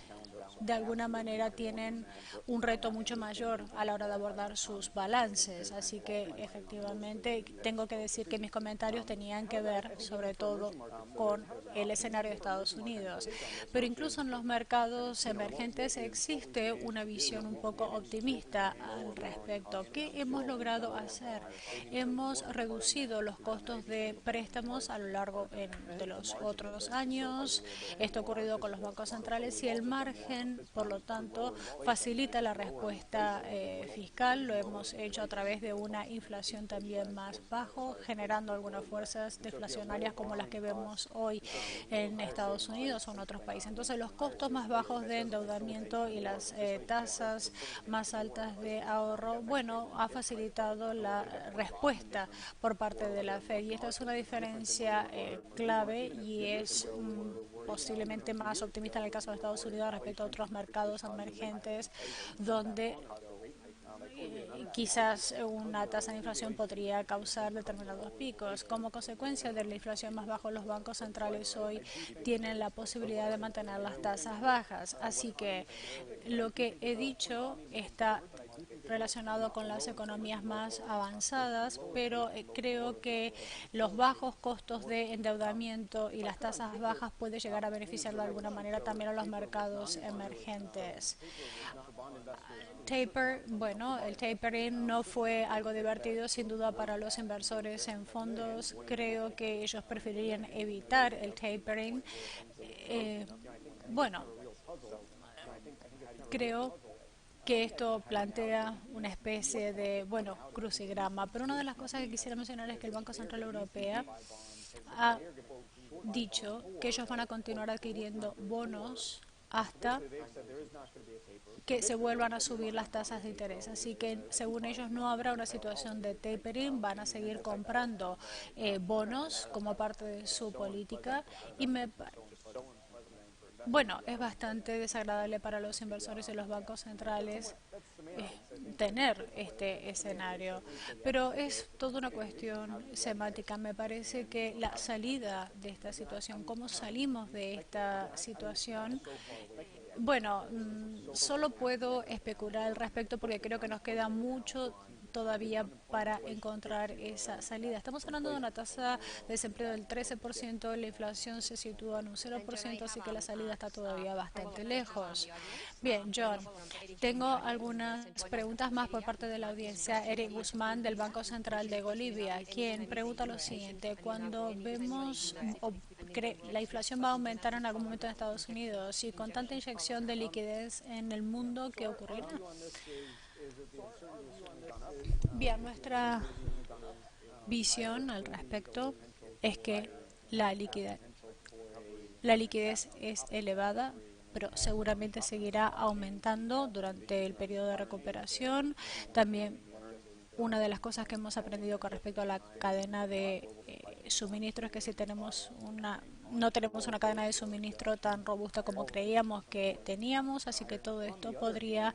de alguna manera tienen un reto mucho mayor a la hora de abordar sus balances. Así que efectivamente tengo que decir que mis comentarios tenían que ver sobre todo con el escenario de Estados Unidos. Pero incluso en los mercados emergentes existe una visión un poco optimista al respecto. ¿Qué hemos logrado hacer? Hemos reducido los costos de préstamos a lo largo de los otros años. Esto ha ocurrido con los bancos centrales y el margen, por lo tanto, facilita la respuesta fiscal. Lo hemos hecho a través de una inflación también más bajo, generando algunas fuerzas deflacionarias como las que vemos hoy en Estados Unidos o en otros países. Entonces, los costos más bajos de endeudamiento y las tasas más altas de ahorro, bueno, ha facilitado la respuesta por parte de la Fed. Y esta es una diferencia clave y es posiblemente más optimista en el caso de Estados Unidos respecto a otros mercados emergentes donde quizás una tasa de inflación podría causar determinados picos. Como consecuencia de la inflación más baja, los bancos centrales hoy tienen la posibilidad de mantener las tasas bajas. Así que lo que he dicho está relacionado con las economías más avanzadas, pero creo que los bajos costos de endeudamiento y las tasas bajas pueden llegar a beneficiar de alguna manera también a los mercados emergentes. Taper, bueno, el tapering no fue algo divertido sin duda para los inversores en fondos. Creo que ellos preferirían evitar el tapering. Bueno, creo que esto plantea una especie de, bueno, crucigrama. Pero una de las cosas que quisiera mencionar es que el Banco Central Europeo ha dicho que ellos van a continuar adquiriendo bonos hasta que se vuelvan a subir las tasas de interés. Así que, según ellos, no habrá una situación de tapering, van a seguir comprando bonos como parte de su política y bueno, es bastante desagradable para los inversores y los bancos centrales tener este escenario, pero es toda una cuestión semántica. Me parece que la salida de esta situación, cómo salimos de esta situación, bueno, solo puedo especular al respecto porque creo que nos queda mucho todavía para encontrar esa salida. Estamos hablando de una tasa de desempleo del 13%, la inflación se sitúa en un 0%, así que la salida está todavía bastante lejos. Bien, John, tengo algunas preguntas más por parte de la audiencia. Eric Guzmán, del Banco Central de Bolivia, quien pregunta lo siguiente: cuando vemos la inflación va a aumentar en algún momento en Estados Unidos y con tanta inyección de liquidez en el mundo, ¿qué ocurrirá? Bien, nuestra visión al respecto es que la liquidez es elevada, pero seguramente seguirá aumentando durante el periodo de recuperación. También una de las cosas que hemos aprendido con respecto a la cadena de suministro es que si no tenemos una cadena de suministro tan robusta como creíamos que teníamos, así que todo esto podría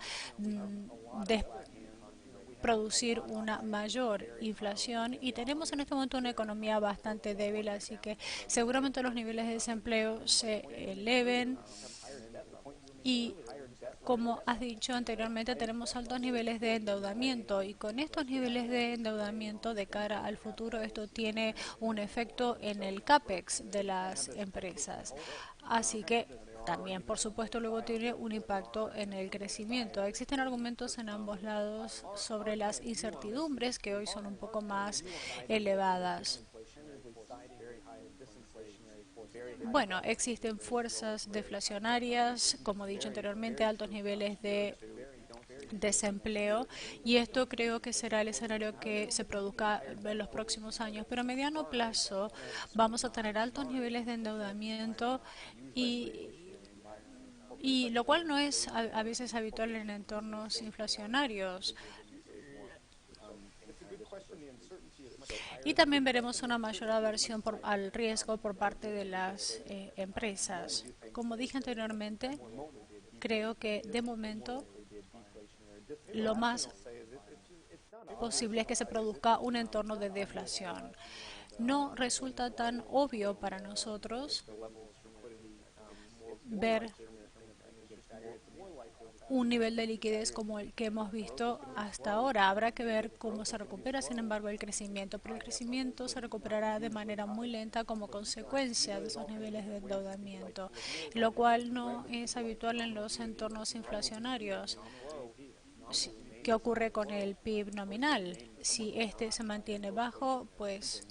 producir una mayor inflación y tenemos en este momento una economía bastante débil, así que seguramente los niveles de desempleo se eleven y, como has dicho anteriormente, tenemos altos niveles de endeudamiento y con estos niveles de endeudamiento de cara al futuro esto tiene un efecto en el CAPEX de las empresas. Así que también, por supuesto, luego tiene un impacto en el crecimiento. Existen argumentos en ambos lados sobre las incertidumbres que hoy son un poco más elevadas. Bueno, existen fuerzas deflacionarias, como he dicho anteriormente, altos niveles de desempleo, y esto creo que será el escenario que se produzca en los próximos años. Pero a mediano plazo vamos a tener altos niveles de endeudamiento y lo cual no es a veces habitual en entornos inflacionarios. Y también veremos una mayor aversión al riesgo por parte de las empresas. Como dije anteriormente, creo que de momento lo más posible es que se produzca un entorno de deflación. No resulta tan obvio para nosotros ver un nivel de liquidez como el que hemos visto hasta ahora. Habrá que ver cómo se recupera, sin embargo, el crecimiento, pero el crecimiento se recuperará de manera muy lenta como consecuencia de esos niveles de endeudamiento, lo cual no es habitual en los entornos inflacionarios. ¿Qué ocurre con el PIB nominal? Si este se mantiene bajo, pues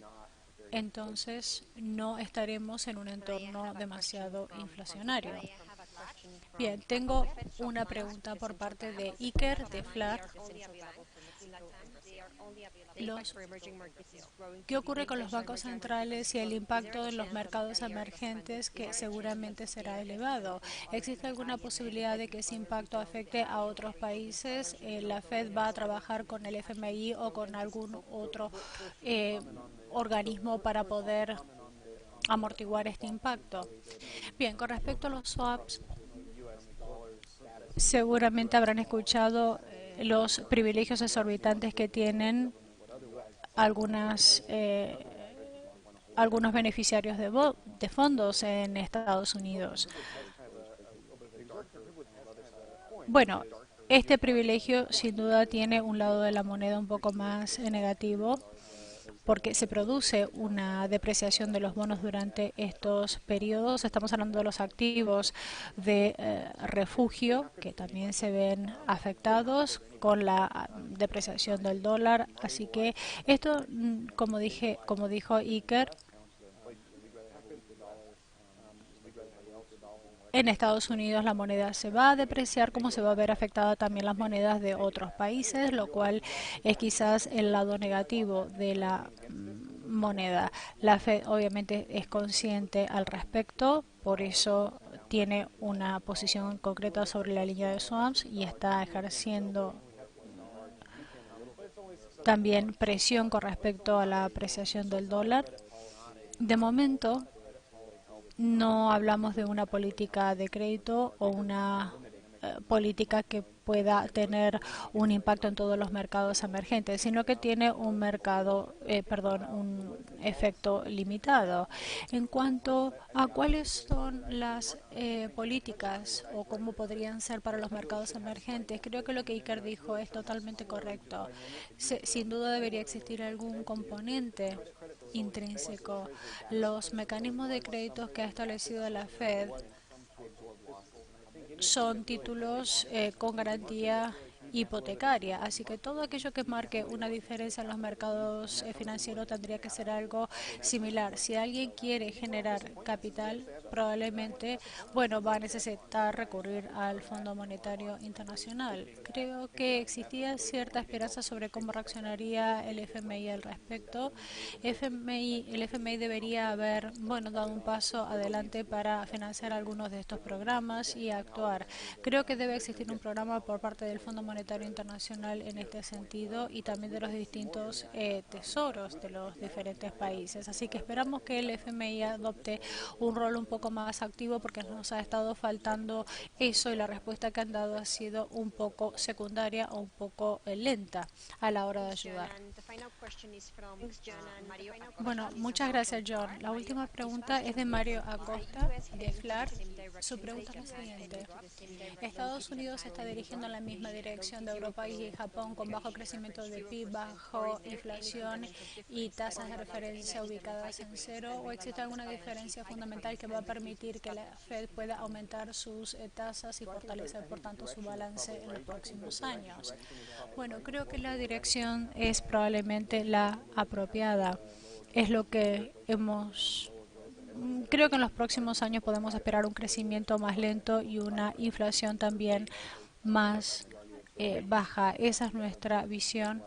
entonces no estaremos en un entorno demasiado inflacionario. Bien, tengo una pregunta por parte de Iker de FLAR. ¿Qué ocurre con los bancos centrales y el impacto en los mercados emergentes, que seguramente será elevado? ¿Existe alguna posibilidad de que ese impacto afecte a otros países? ¿La Fed va a trabajar con el FMI o con algún otro organismo para poder amortiguar este impacto? Bien, con respecto a los swaps, seguramente habrán escuchado los privilegios exorbitantes que tienen algunos beneficiarios de fondos en Estados Unidos. Bueno, este privilegio sin duda tiene un lado de la moneda un poco más negativo, porque se produce una depreciación de los bonos durante estos periodos. Estamos hablando de los activos de refugio, que también se ven afectados con la depreciación del dólar. Así que esto, como dijo Iker, en Estados Unidos la moneda se va a depreciar, como se va a ver afectada también las monedas de otros países, lo cual es quizás el lado negativo de la moneda. La Fed obviamente es consciente al respecto, por eso tiene una posición concreta sobre la línea de swaps y está ejerciendo también presión con respecto a la apreciación del dólar. De momento, no hablamos de una política de crédito o una política que pueda tener un impacto en todos los mercados emergentes, sino que tiene un un efecto limitado. En cuanto a cuáles son las políticas o cómo podrían ser para los mercados emergentes, creo que lo que Iker dijo es totalmente correcto. Sin duda debería existir algún componente intrínseco. Los mecanismos de créditos que ha establecido la Fed son títulos con garantía hipotecaria, así que todo aquello que marque una diferencia en los mercados financieros tendría que ser algo similar. Si alguien quiere generar capital, probablemente, bueno, va a necesitar recurrir al Fondo Monetario Internacional. Creo que existía cierta esperanza sobre cómo reaccionaría el FMI al respecto. El FMI debería haber, bueno, dado un paso adelante para financiar algunos de estos programas y actuar. Creo que debe existir un programa por parte del Fondo Monetario Internacional en este sentido y también de los distintos tesoros de los diferentes países. Así que esperamos que el FMI adopte un rol un poco más activo, porque nos ha estado faltando eso y la respuesta que han dado ha sido un poco secundaria o un poco lenta a la hora de ayudar. Bueno, muchas gracias, John. La última pregunta es de Mario Acosta, de FLAR. Su pregunta es la siguiente. Estados Unidos se está dirigiendo en la misma dirección de Europa y Japón, con bajo crecimiento de PIB, bajo inflación y tasas de referencia ubicadas en cero, ¿o existe alguna diferencia fundamental que va a permitir que la Fed pueda aumentar sus tasas y fortalecer, por tanto, su balance en los próximos años? Bueno, creo que la dirección es probablemente la apropiada. Es lo que hemos creo que en los próximos años podemos esperar un crecimiento más lento y una inflación también más baja. Esa es nuestra visión,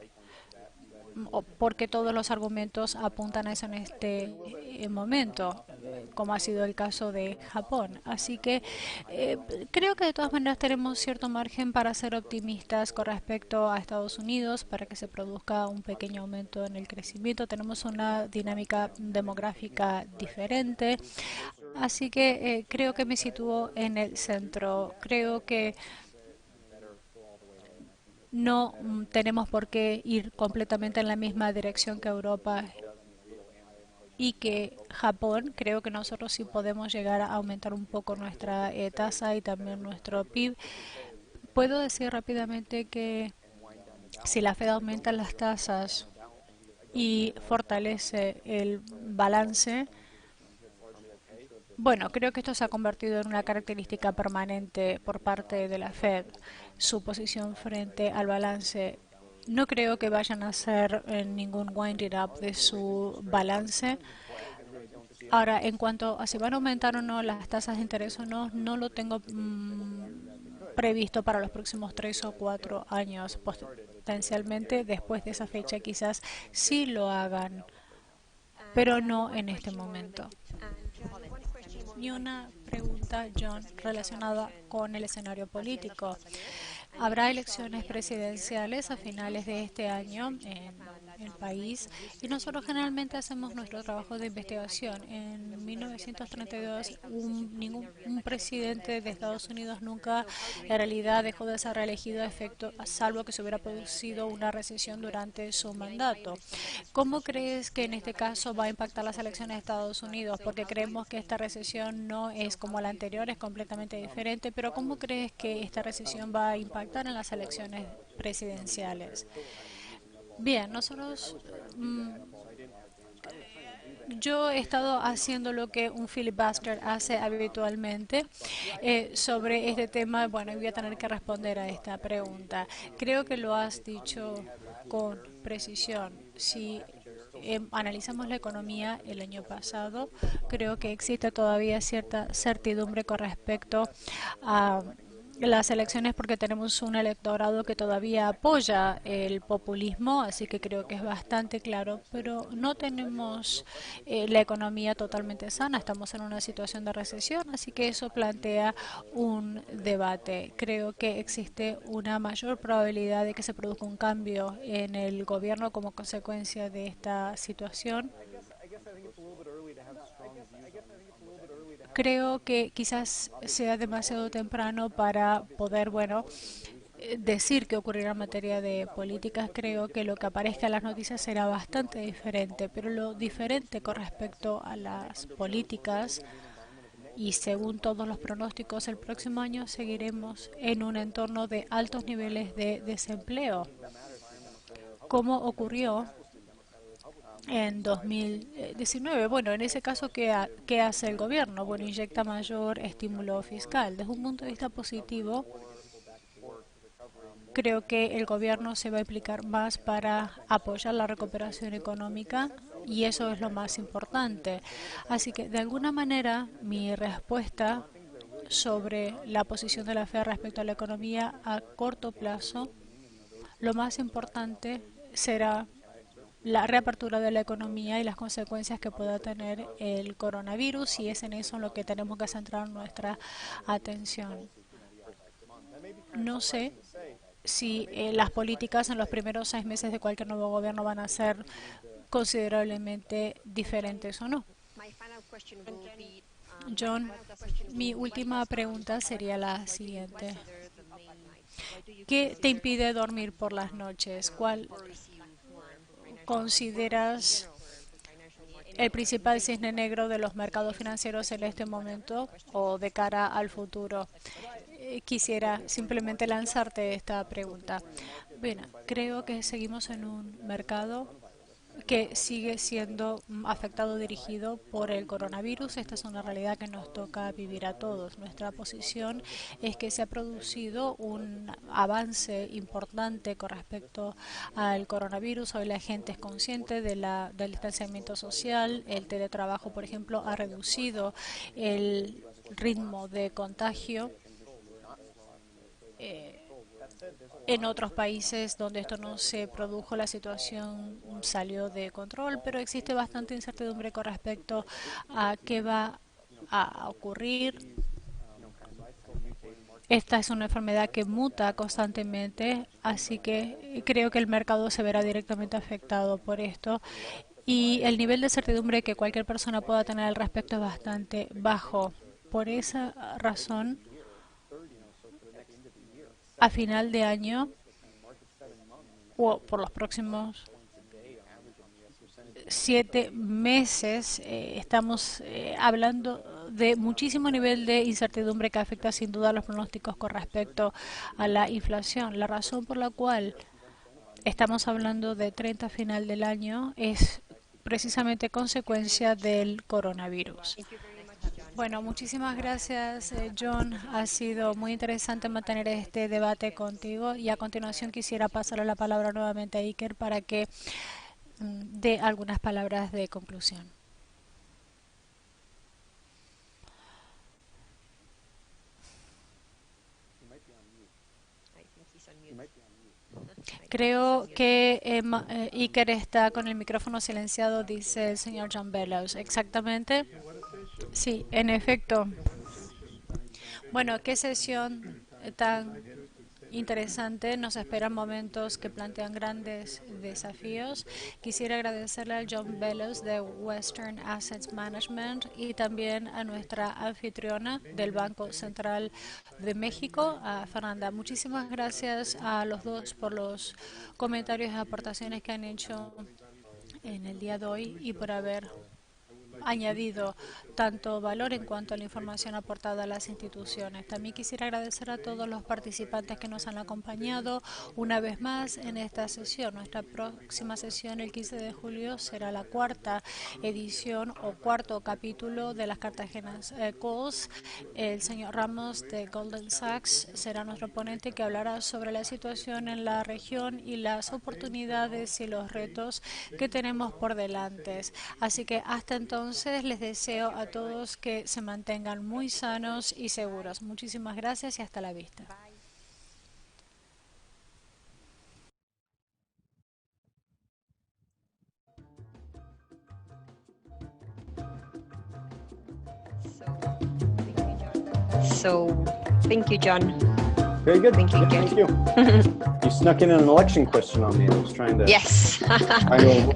porque todos los argumentos apuntan a eso en este momento, como ha sido el caso de Japón. Así que creo que de todas maneras tenemos cierto margen para ser optimistas con respecto a Estados Unidos, para que se produzca un pequeño aumento en el crecimiento. Tenemos una dinámica demográfica diferente, así que creo que me sitúo en el centro. Creo que no tenemos por qué ir completamente en la misma dirección que Europa y que Japón. Creo que nosotros sí podemos llegar a aumentar un poco nuestra tasa y también nuestro PIB. Puedo decir rápidamente que si la Fed aumenta las tasas y fortalece el balance, bueno, creo que esto se ha convertido en una característica permanente por parte de la Fed, su posición frente al balance. No creo que vayan a hacer ningún winding up de su balance. Ahora, en cuanto a si van a aumentar o no las tasas de interés o no, no lo tengo previsto para los próximos 3 o 4 años. Potencialmente, después de esa fecha, quizás sí lo hagan, pero no en este momento. Y una pregunta, John, relacionada con el escenario político. Habrá elecciones presidenciales a finales de este año en el país y nosotros generalmente hacemos nuestro trabajo de investigación. En 1932, un presidente de Estados Unidos nunca en realidad dejó de ser reelegido a efecto, salvo que se hubiera producido una recesión durante su mandato. ¿Cómo crees que en este caso va a impactar las elecciones de Estados Unidos? Porque creemos que esta recesión no es como la anterior, es completamente diferente, pero ¿cómo crees que esta recesión va a impactar en las elecciones presidenciales? Bien, nosotros, yo he estado haciendo lo que un filibuster hace habitualmente sobre este tema. Bueno, voy a tener que responder a esta pregunta. Creo que lo has dicho con precisión. Si analizamos la economía el año pasado, creo que existe todavía cierta certidumbre con respecto a las elecciones, porque tenemos un electorado que todavía apoya el populismo, así que creo que es bastante claro, pero no tenemos la economía totalmente sana, estamos en una situación de recesión, así que eso plantea un debate. Creo que existe una mayor probabilidad de que se produzca un cambio en el gobierno como consecuencia de esta situación. Creo que quizás sea demasiado temprano para poder, bueno, decir qué ocurrirá en materia de políticas. Creo que lo que aparezca en las noticias será bastante diferente, pero lo diferente con respecto a las políticas, y según todos los pronósticos, el próximo año seguiremos en un entorno de altos niveles de desempleo, como ocurrió en 2019. Bueno, en ese caso, ¿qué hace el gobierno? Bueno, inyecta mayor estímulo fiscal. Desde un punto de vista positivo, creo que el gobierno se va a implicar más para apoyar la recuperación económica y eso es lo más importante. Así que, de alguna manera, mi respuesta sobre la posición de la Fed respecto a la economía a corto plazo, lo más importante será la reapertura de la economía y las consecuencias que pueda tener el coronavirus, y es en eso en lo que tenemos que centrar nuestra atención. No sé si las políticas en los primeros 6 meses de cualquier nuevo gobierno van a ser considerablemente diferentes o no. John, mi última pregunta sería la siguiente. ¿Qué te impide dormir por las noches? ¿Cuál consideras el principal cisne negro de los mercados financieros en este momento o de cara al futuro? Quisiera simplemente lanzarte esta pregunta. Bueno, creo que seguimos en un mercado que sigue siendo afectado, dirigido por el coronavirus. Esta es una realidad que nos toca vivir a todos. Nuestra posición es que se ha producido un avance importante con respecto al coronavirus. Hoy la gente es consciente del distanciamiento social. El teletrabajo, por ejemplo, ha reducido el ritmo de contagio. En otros países donde esto no se produjo, la situación salió de control, pero existe bastante incertidumbre con respecto a qué va a ocurrir. Esta es una enfermedad que muta constantemente, así que creo que el mercado se verá directamente afectado por esto. Y el nivel de certidumbre que cualquier persona pueda tener al respecto es bastante bajo. Por esa razón, a final de año o por los próximos 7 meses estamos hablando de muchísimo nivel de incertidumbre que afecta sin duda a los pronósticos con respecto a la inflación. La razón por la cual estamos hablando de 30 a final del año es precisamente consecuencia del coronavirus. Bueno, muchísimas gracias, John. Ha sido muy interesante mantener este debate contigo y a continuación quisiera pasarle la palabra nuevamente a Iker para que dé algunas palabras de conclusión. Creo que Iker está con el micrófono silenciado, dice el señor John Bellows. Exactamente. Sí, en efecto. Bueno, qué sesión tan interesante. Nos esperan momentos que plantean grandes desafíos. Quisiera agradecerle al John Bellows de Western Assets Management y también a nuestra anfitriona del Banco Central de México, a Fernanda. Muchísimas gracias a los dos por los comentarios y aportaciones que han hecho en el día de hoy y por haber añadido tanto valor en cuanto a la información aportada a las instituciones. También quisiera agradecer a todos los participantes que nos han acompañado una vez más en esta sesión. Nuestra próxima sesión, el 15 de julio, será la cuarta edición o cuarto capítulo de las Cartagenas Calls. El señor Ramos de Goldman Sachs será nuestro ponente que hablará sobre la situación en la región y las oportunidades y los retos que tenemos por delante. Así que hasta entonces les deseo a todos que se mantengan muy sanos y seguros. Muchísimas gracias y hasta la vista. So, thank you, John. Very good. Thank you, Yeah, Jen. thank you. You snuck in an election question on me. I was trying to. Yes. I know.